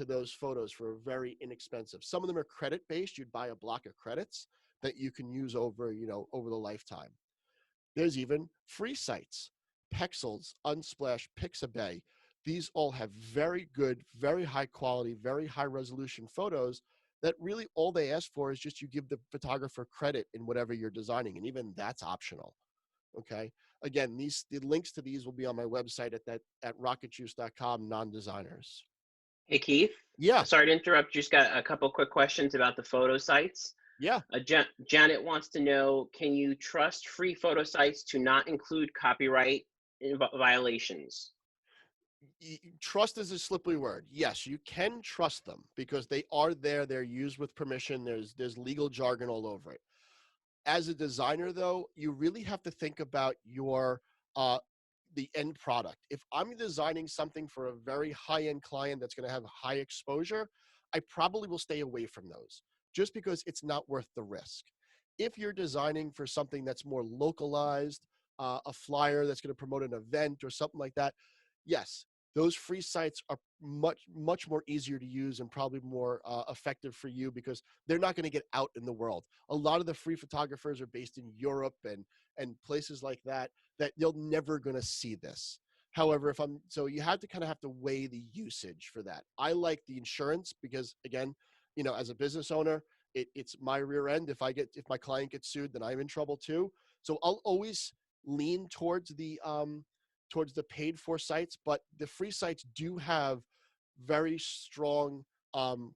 those photos for very inexpensive. Some of them are credit-based. You'd buy a block of credits that you can use over, over the lifetime. There's even free sites, Pexels, Unsplash, Pixabay. These all have very good, very high quality, very high resolution photos that really all they ask for is just you give the photographer credit in whatever you're designing, and even that's optional. Okay. Again, the links to these will be on my website at rocketjuice.com, non-designers. Hey, Keith. Yeah. Sorry to interrupt. Just got a couple quick questions about the photo sites. Yeah. Janet wants to know, can you trust free photo sites to not include copyright violations? Trust is a slippery word. Yes, you can trust them because they are there. They're used with permission. There's legal jargon all over it. As a designer, though, you really have to think about the end product. If I'm designing something for a very high-end client that's going to have high exposure, I probably will stay away from those just because it's not worth the risk. If you're designing for something that's more localized, a flyer that's going to promote an event or something like that, yes, those free sites are much more easier to use and probably more effective for you because they're not going to get out in the world. A lot of the free photographers are based in Europe and places like that you're never going to see this. However, so you have to weigh the usage for that. I like the insurance because, again, as a business owner, it's my rear end. If my client gets sued, then I'm in trouble too. So I'll always lean towards the paid for sites, but the free sites do have very strong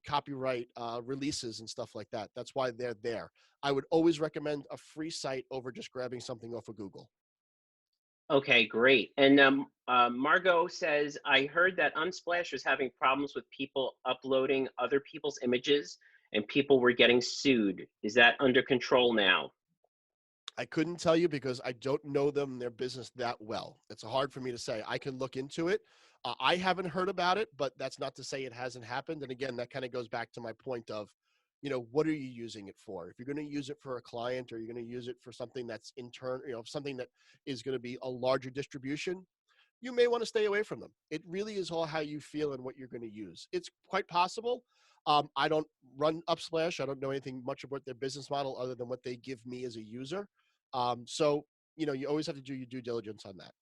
copyright releases and stuff like that. That's why they're there. I would always recommend a free site over just grabbing something off of Google. Okay, great. And Margot says, I heard that Unsplash was having problems with people uploading other people's images and people were getting sued. Is that under control now? I couldn't tell you because I don't know their business that well. It's hard for me to say. I can look into it. I haven't heard about it, but that's not to say it hasn't happened. And again, that kind of goes back to my point of, what are you using it for? If you're going to use it for a client or you're going to use it for something that's internal, something that is going to be a larger distribution, you may want to stay away from them. It really is all how you feel and what you're going to use. It's quite possible. I don't run Upsplash. I don't know anything much about their business model other than what they give me as a user. So, you always have to do your due diligence on that.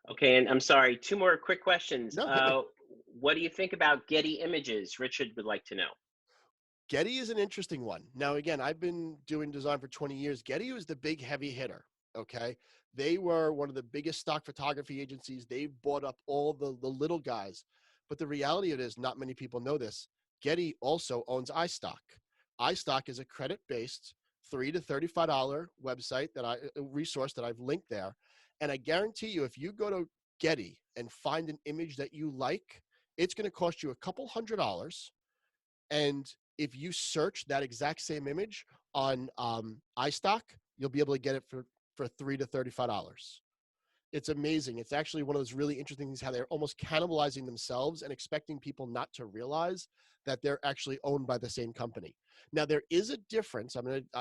Okay, and I'm sorry, 2 more quick questions. No, what do you think about Getty Images? Richard would like to know. Getty is an interesting one. Now, again, I've been doing design for 20 years. Getty was the big heavy hitter, okay? They were one of the biggest stock photography agencies. They bought up all the little guys. But the reality of it is not many people know this. Getty also owns iStock. iStock is a credit-based $3 to $35 website resource that I've linked there. And I guarantee you, if you go to Getty and find an image that you like, it's going to cost you a couple $100. And if you search that exact same image on iStock, you'll be able to get it for $3 to $35. It's amazing. It's actually one of those really interesting things how they're almost cannibalizing themselves and expecting people not to realize that they're actually owned by the same company. Now, there is a difference.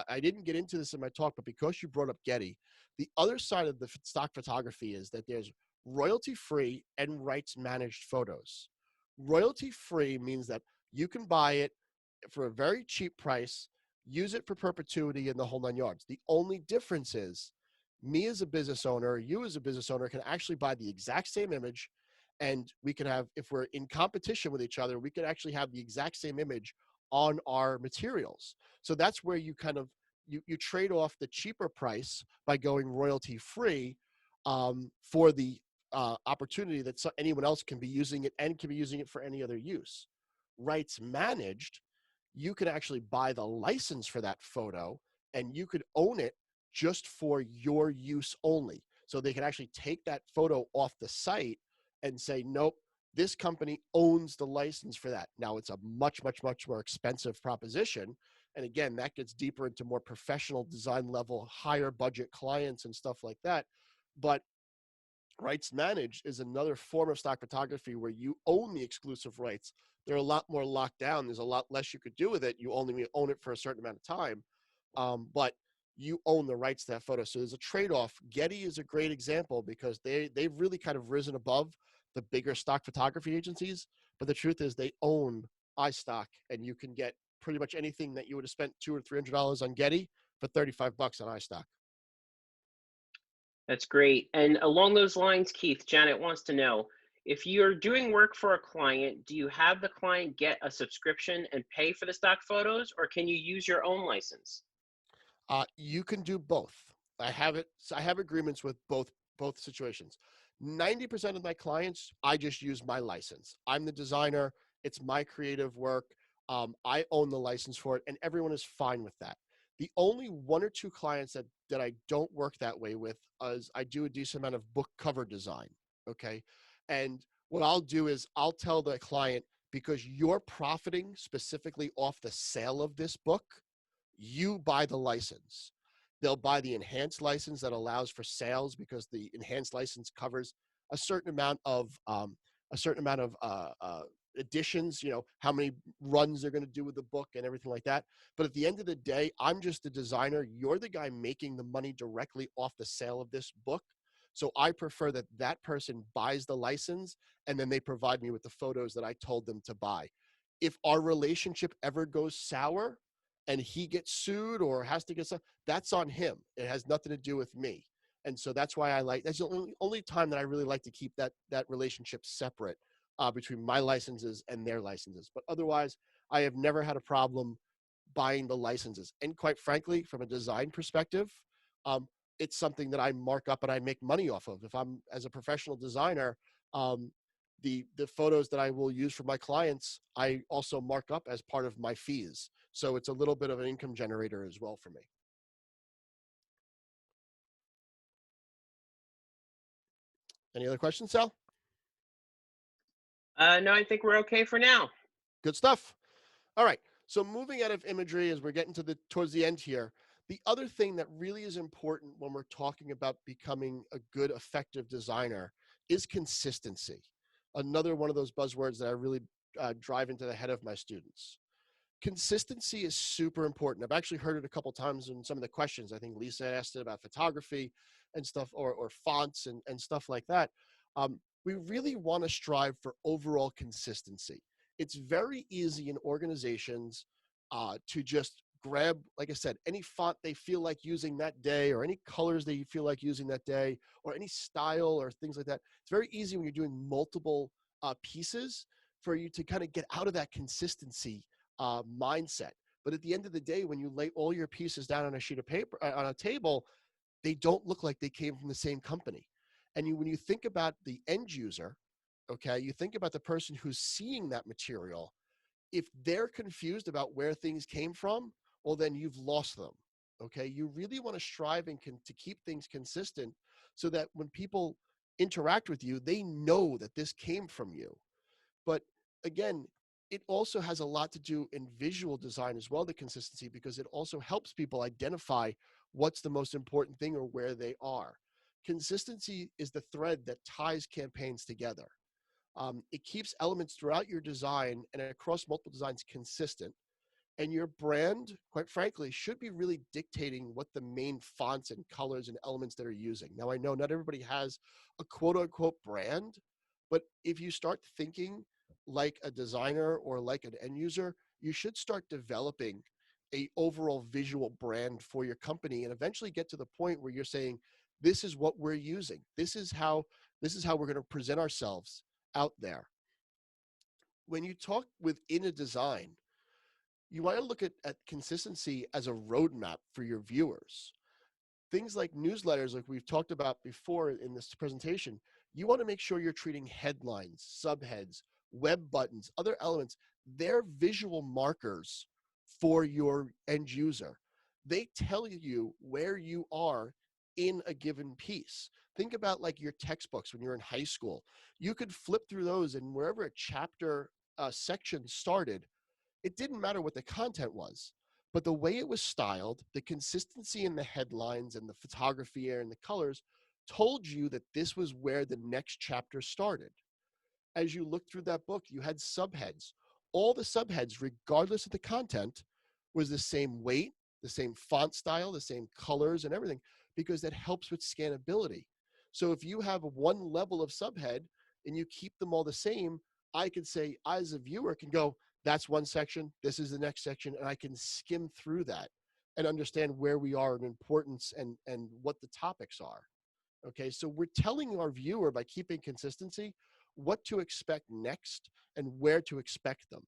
I didn't get into this in my talk, but because you brought up Getty, the other side of the stock photography is that there's royalty-free and rights-managed photos. Royalty-free means that you can buy it for a very cheap price, use it for perpetuity in the whole 9 yards. The only difference is me as a business owner, you as a business owner can actually buy the exact same image, and we can have, if we're in competition with each other, we could actually have the exact same image on our materials. So that's where you you trade off the cheaper price by going royalty free for the opportunity that anyone else can be using it and can be using it for any other use. Rights managed, you could actually buy the license for that photo and you could own it just for your use only. So they can actually take that photo off the site and say, nope, this company owns the license for that. Now it's a much, much, much more expensive proposition And again, that gets deeper into more professional design level, higher budget clients and stuff like that. But rights managed is another form of stock photography where you own the exclusive rights. They're a lot more locked down. There's a lot less you could do with it. You only own it for a certain amount of time, but you own the rights to that photo. So there's a trade-off. Getty is a great example because they've really kind of risen above the bigger stock photography agencies. But the truth is they own iStock, and you can get pretty much anything that you would have spent $200 or $300 on Getty for $35 on iStock. That's great. And along those lines, Keith, Janet wants to know, if you're doing work for a client, do you have the client get a subscription and pay for the stock photos, or can you use your own license? You can do both. I have agreements with both situations. 90% of my clients, I just use my license. I'm the designer. It's my creative work. I own the license for it, and everyone is fine with that. The only one or two clients that I don't work that way with is I do a decent amount of book cover design. Okay. And what I'll do is I'll tell the client, because you're profiting specifically off the sale of this book, you buy the license. They'll buy the enhanced license that allows for sales, because the enhanced license covers a certain amount of editions, how many runs they're going to do with the book and everything like that. But at the end of the day, I'm just the designer. You're the guy making the money directly off the sale of this book. So I prefer that that person buys the license and then they provide me with the photos that I told them to buy. If our relationship ever goes sour and he gets sued or has to get some, that's on him. It has nothing to do with me. And so that's why that's the only time that I really like to keep that relationship separate, between my licenses and their licenses. But otherwise, I have never had a problem buying the licenses. And quite frankly, from a design perspective, it's something that I mark up and I make money off of. If I'm, as a professional designer, the photos that I will use for my clients, I also mark up as part of my fees. So it's a little bit of an income generator as well for me. Any other questions, Sal? No, I think we're okay for now. Good stuff. All right. So moving out of imagery as we're getting towards the end here, the other thing that really is important when we're talking about becoming a good, effective designer is consistency. Another one of those buzzwords that I really drive into the head of my students. Consistency is super important. I've actually heard it a couple times in some of the questions. I think Lisa asked it about photography and stuff, or fonts and stuff like that. We really want to strive for overall consistency. It's very easy in organizations to just grab, like I said, any font they feel like using that day, or any colors they feel like using that day, or any style or things like that. It's very easy when you're doing multiple pieces for you to kind of get out of that consistency mindset. But at the end of the day, when you lay all your pieces down on a sheet of paper, on a table, they don't look like they came from the same company. And when you think about the end user, okay, you think about the person who's seeing that material. If they're confused about where things came from, well, then you've lost them. Okay, you really want to strive to keep things consistent, so that when people interact with you, they know that this came from you. But again, it also has a lot to do in visual design as well, the consistency, because it also helps people identify what's the most important thing or where they are. Consistency is the thread that ties campaigns together. It keeps elements throughout your design and across multiple designs consistent. And your brand, quite frankly, should be really dictating what the main fonts and colors and elements that are using. Now, I know not everybody has a quote unquote brand, but if you start thinking like a designer or like an end user, you should start developing a overall visual brand for your company, and eventually get to the point where you're saying, this is what we're using. This is how we're going to present ourselves out there. When you talk within a design, you want to look at consistency as a roadmap for your viewers. Things like newsletters, like we've talked about before in this presentation, you want to make sure you're treating headlines, subheads, web buttons, other elements. They're visual markers for your end user. They tell you where you are in a given piece. Think about like your textbooks when you're in high school. You could flip through those, and wherever a chapter section started, it didn't matter what the content was, But the way it was styled, the consistency in the headlines and the photography and the colors told you that this was where the next chapter started. As you looked through that book, you had subheads. All the subheads, regardless of the content, was the same weight, the same font style, the same colors and everything, because that helps with scannability. So if you have one level of subhead and you keep them all the same, I can say, I as a viewer can go, that's one section, this is the next section, and I can skim through that and understand where we are in importance and what the topics are. Okay, so we're telling our viewer by keeping consistency what to expect next and where to expect them.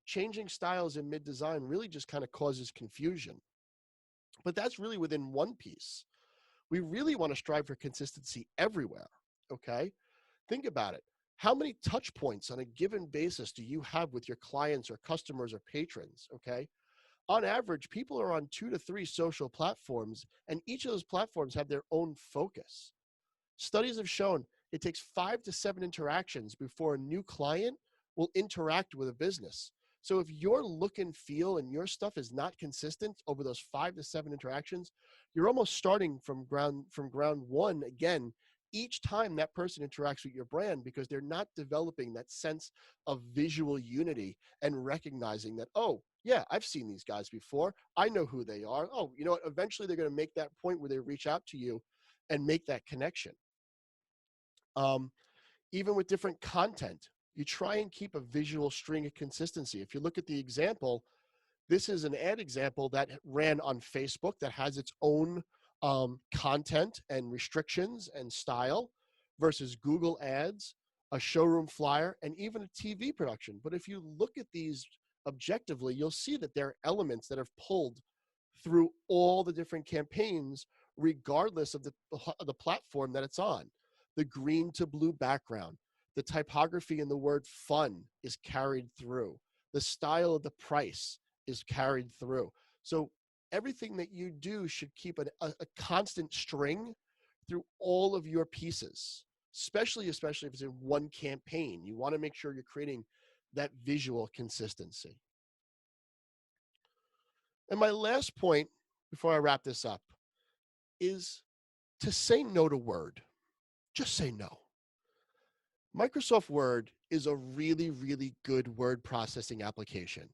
Changing styles in mid-design really just kind of causes confusion. But that's really within one piece. We really want to strive for consistency everywhere, okay? Think about it. How many touch points on a given basis do you have with your clients or customers or patrons, okay? On average, people are on 2 to 3 social platforms, and each of those platforms have their own focus. Studies have shown it takes 5 to 7 interactions before a new client will interact with a business. So if your look and feel and your stuff is not consistent over those 5 to 7 interactions, you're almost starting from ground one again each time that person interacts with your brand, because they're not developing that sense of visual unity and recognizing that, oh, yeah, I've seen these guys before. I know who they are. Oh, you know what? Eventually they're going to make that point where they reach out to you and make that connection. Even with different content, you try and keep a visual string of consistency. If you look at the example, this is an ad example that ran on Facebook that has its own content and restrictions and style versus Google ads, a showroom flyer, and even a TV production. But if you look at these objectively, you'll see that there are elements that have pulled through all the different campaigns, regardless of the platform that it's on. The green to blue background, the typography in the word fun is carried through. The style of the price is carried through. So everything that you do should keep a constant string through all of your pieces, especially if it's in one campaign. You want to make sure you're creating that visual consistency. And my last point before I wrap this up is to say no to Word. Just say no. Microsoft Word is a really, really good word processing application.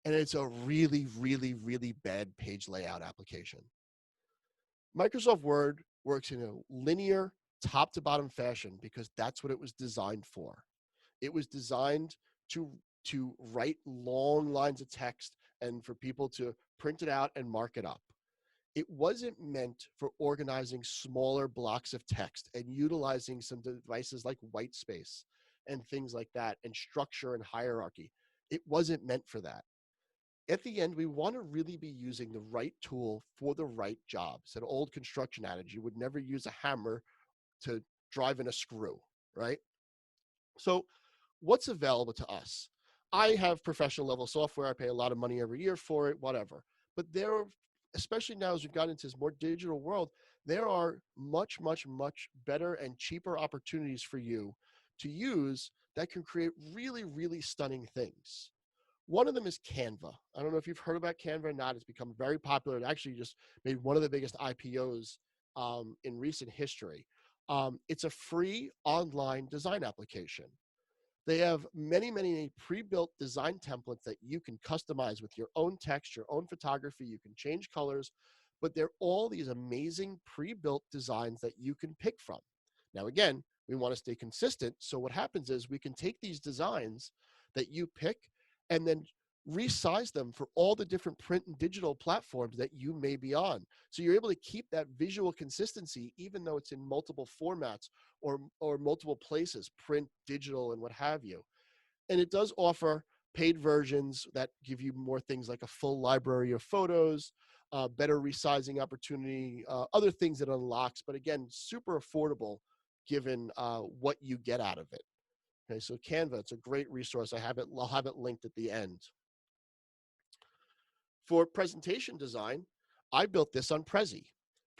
And it's a really, really, really bad page layout application. Microsoft Word works in a linear, top to bottom fashion because that's what it was designed for. It was designed to write long lines of text and for people to print it out and mark it up. It wasn't meant for organizing smaller blocks of text and utilizing some devices like white space and things like that, and structure and hierarchy. It wasn't meant for that. At the end, we want to really be using the right tool for the right job. It's an old construction adage: you would never use a hammer to drive in a screw, right? So what's available to us? I have professional level software. I pay a lot of money every year for it, whatever. But there, especially now as we've gotten into this more digital world, there are much, much, much better and cheaper opportunities for you to use that can create really, really stunning things. One of them is Canva. I don't know if you've heard about Canva or not. It's become very popular. It actually just made one of the biggest IPOs in recent history. It's a free online design application. They have many, many pre-built design templates that you can customize with your own text, your own photography. You can change colors, but they're all these amazing pre-built designs that you can pick from. Now, again, we want to stay consistent. So what happens is we can take these designs that you pick and then resize them for all the different print and digital platforms that you may be on. So you're able to keep that visual consistency, even though it's in multiple formats or multiple places, print, digital, and what have you. And it does offer paid versions that give you more things like a full library of photos, better resizing opportunity, other things it unlocks, but again, super affordable given what you get out of it. Okay, so Canva, it's a great resource. I'll have it linked at the end. For presentation design, I built this on Prezi.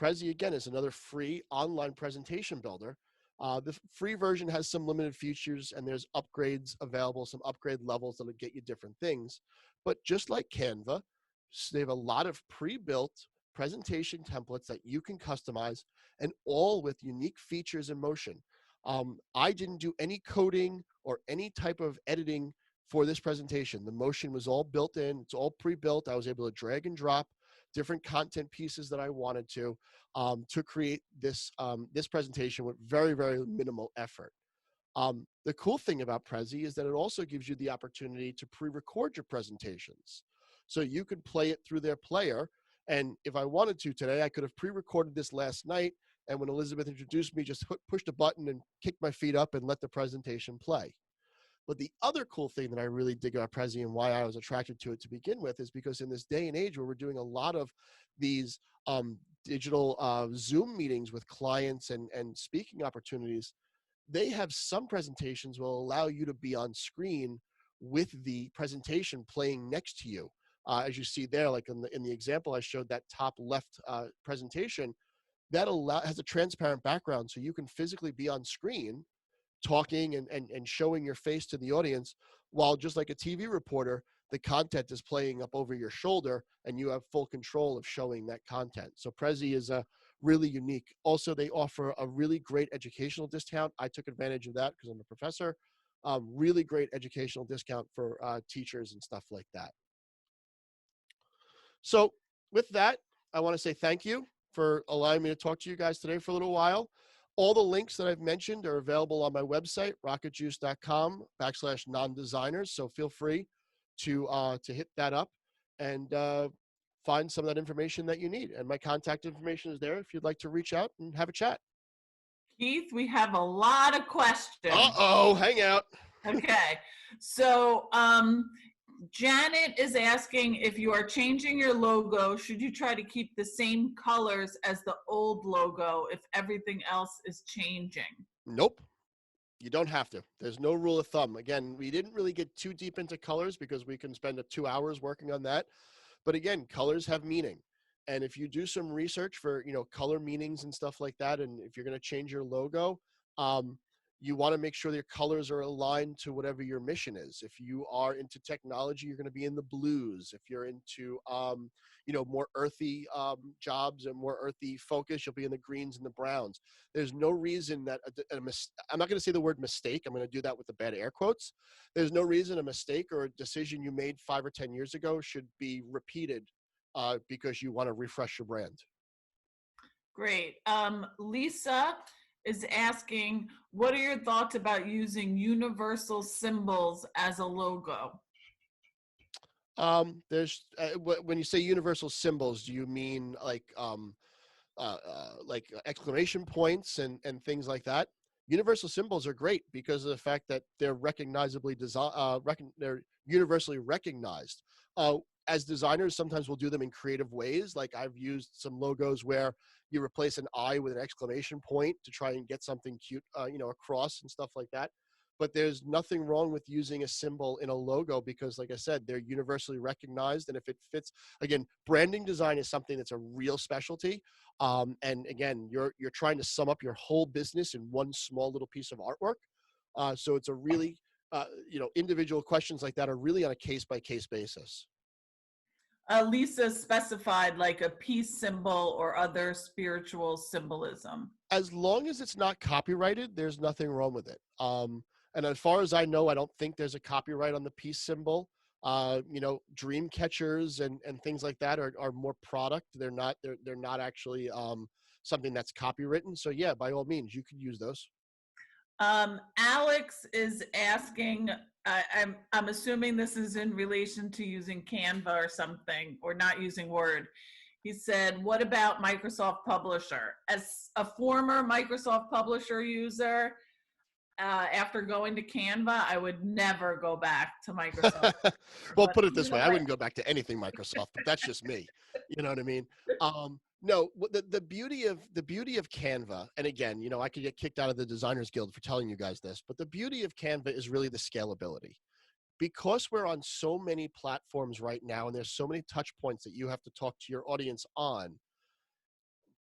Prezi, again, is another free online presentation builder. The free version has some limited features, and there's upgrades available, some upgrade levels that'll get you different things. But just like Canva, So they have a lot of pre-built presentation templates that you can customize, and all with unique features in motion. I didn't do any coding or any type of editing for this presentation. The motion was all built in. It's all pre-built. I was able to drag and drop different content pieces that I wanted to create this presentation with very, very minimal effort. The cool thing about Prezi is that it also gives you the opportunity to pre-record your presentations. So you could play it through their player. And if I wanted to today, I could have pre-recorded this last night. And when Elizabeth introduced me, just pushed a button and kicked my feet up and let the presentation play. But the other cool thing that I really dig about Prezi and why I was attracted to it to begin with is because in this day and age where we're doing a lot of these digital Zoom meetings with clients and speaking opportunities, they have some presentations will allow you to be on screen with the presentation playing next to you. As you see there, like in the example I showed, that top left presentation, that has a transparent background, so you can physically be on screen talking and showing your face to the audience, while just like a TV reporter, the content is playing up over your shoulder and you have full control of showing that content. So Prezi is a really unique. Also, they offer a really great educational discount. I took advantage of that because I'm a professor. Really great educational discount for teachers and stuff like that. So with that, I want to say thank you for allowing me to talk to you guys today for a little while. All the links that I've mentioned are available on my website, rocketjuice.com/non-designers. So feel free to hit that up and find some of that information that you need. And my contact information is there if you'd like to reach out and have a chat. Keith, we have a lot of questions. Uh-oh, hang out. Okay. So Janet is asking, if you are changing your logo, should you try to keep the same colors as the old logo if everything else is changing? Nope. You don't have to. There's no rule of thumb. Again, we didn't really get too deep into colors because we can spend 2 hours working on that. But again, colors have meaning. And if you do some research for, color meanings and stuff like that, and if you're going to change your logo, you want to make sure that your colors are aligned to whatever your mission is. If you are into technology, you're going to be in the blues. If you're into, more earthy jobs and more earthy focus, you'll be in the greens and the browns. There's no reason that I'm not going to say the word mistake. I'm going to do that with the bad air quotes. There's no reason a mistake or a decision you made 5 or 10 years ago should be repeated because you want to refresh your brand. Great. Lisa is asking, what are your thoughts about using universal symbols as a logo? There's when you say universal symbols, do you mean like exclamation points and things like that? Universal symbols are great because of the fact that they're they're universally recognized. As designers, sometimes we'll do them in creative ways. Like I've used some logos where you replace an I with an exclamation point to try and get something cute, across and stuff like that. But there's nothing wrong with using a symbol in a logo because, like I said, they're universally recognized. And if it fits, again, branding design is something that's a real specialty. And again, you're trying to sum up your whole business in one small little piece of artwork. So it's a really, individual questions like that are really on a case-by-case basis. Lisa specified like a peace symbol or other spiritual symbolism. As long as it's not copyrighted, there's nothing wrong with it. And as far as I know, I don't think there's a copyright on the peace symbol. Dream catchers and things like that are more product. They're not actually something that's copywritten. So yeah, by all means, you could use those. Alex is asking, I'm assuming this is in relation to using Canva or something, or not using Word. He said, what about Microsoft Publisher? As a former Microsoft Publisher user, after going to Canva, I would never go back to Microsoft. Well, put it this way, I wouldn't go back to anything Microsoft, but that's just me. You know what I mean? No, the beauty of Canva, and again, I could get kicked out of the Designers Guild for telling you guys this, but the beauty of Canva is really the scalability. Because we're on so many platforms right now, and there's so many touch points that you have to talk to your audience on,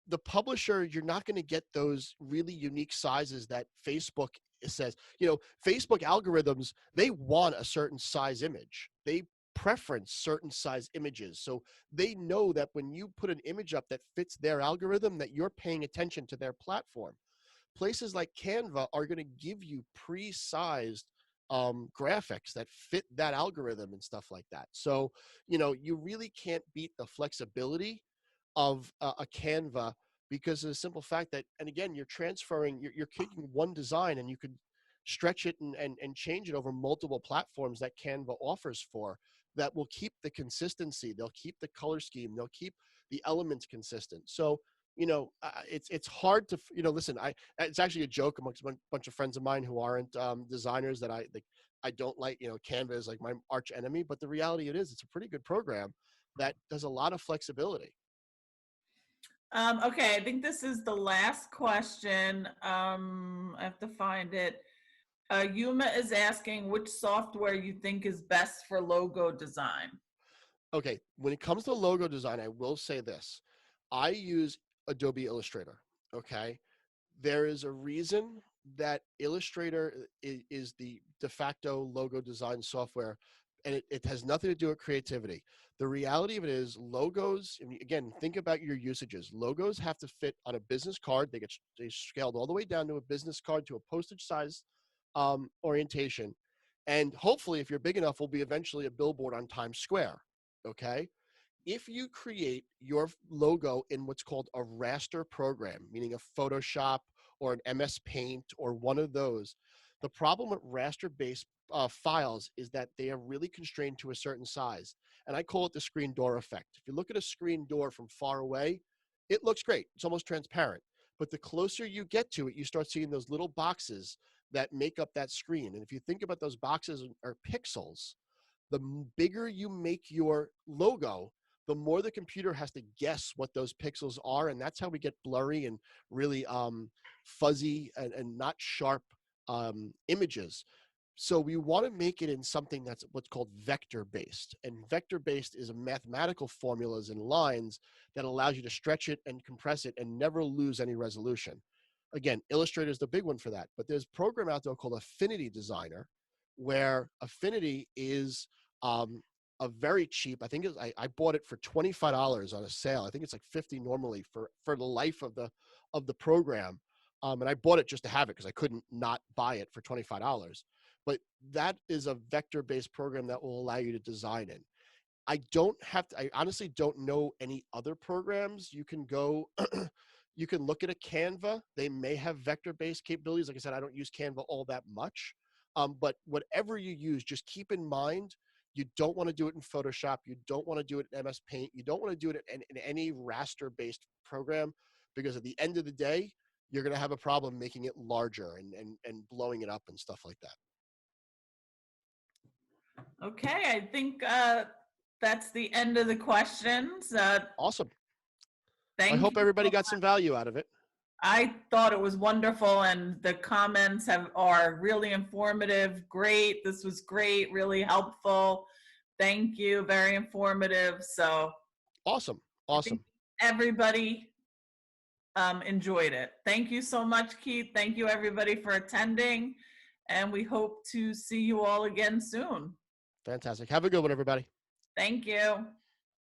the publisher, you're not going to get those really unique sizes that Facebook says. Facebook algorithms, they want a certain size image. They preference certain size images. So they know that when you put an image up that fits their algorithm, that you're paying attention to their platform. Places like Canva are going to give you pre-sized graphics that fit that algorithm and stuff like that. So, you really can't beat the flexibility of a Canva, because of the simple fact that, and again, you're transferring, you're taking one design and you could stretch it and change it over multiple platforms that Canva offers for, that will keep the consistency. They'll keep the color scheme. They'll keep the elements consistent. So, it's hard to, listen, it's actually a joke amongst a bunch of friends of mine who aren't designers, that I don't like, Canva is like my arch enemy, but the reality it's a pretty good program that does a lot of flexibility. Okay, I think this is the last question. I have to find it. Yuma is asking which software you think is best for logo design. Okay, when it comes to logo design, I will say this. I use Adobe Illustrator, okay? There is a reason that Illustrator is the de facto logo design software, and it has nothing to do with creativity. The reality of it is logos, and again, think about your usages. Logos have to fit on a business card. They scaled all the way down to a business card, to a postage size orientation. And hopefully, if you're big enough, will be eventually a billboard on Times Square, okay? If you create your logo in what's called a raster program, meaning a Photoshop or an MS Paint or one of those, the problem with raster-based files is that they are really constrained to a certain size. And I call it the screen door effect. If you look at a screen door from far away, it looks great. It's almost transparent. But the closer you get to it, you start seeing those little boxes that make up that screen. And if you think about those boxes are pixels, the bigger you make your logo, the more the computer has to guess what those pixels are. And that's how we get blurry and really fuzzy and not sharp images. So we want to make it in something that's what's called vector-based. And vector-based is a mathematical formulas and lines that allows you to stretch it and compress it and never lose any resolution. Again, Illustrator is the big one for that. But there's a program out there called Affinity Designer, where Affinity is a very cheap, I think I bought it for $25 on a sale. I think it's like $50 normally for the life of the program. And I bought it just to have it because I couldn't not buy it for $25. But that is a vector-based program that will allow you to design in. I honestly don't know any other programs. You can go, you can look at a Canva. They may have vector-based capabilities. Like I said, I don't use Canva all that much. But whatever you use, just keep in mind, you don't want to do it in Photoshop. You don't want to do it in MS Paint. You don't want to do it in any raster-based program, because at the end of the day, you're going to have a problem making it larger and blowing it up and stuff like that. Okay, I think that's the end of the questions. Awesome. Thank I hope you everybody so got some value out of it. I thought it was wonderful, and the comments are really informative. Great, this was great, really helpful. Thank you, very informative. So Awesome. I think everybody enjoyed it. Thank you so much, Keith. Thank you, everybody, for attending, and we hope to see you all again soon. Fantastic. Have a good one, everybody. Thank you.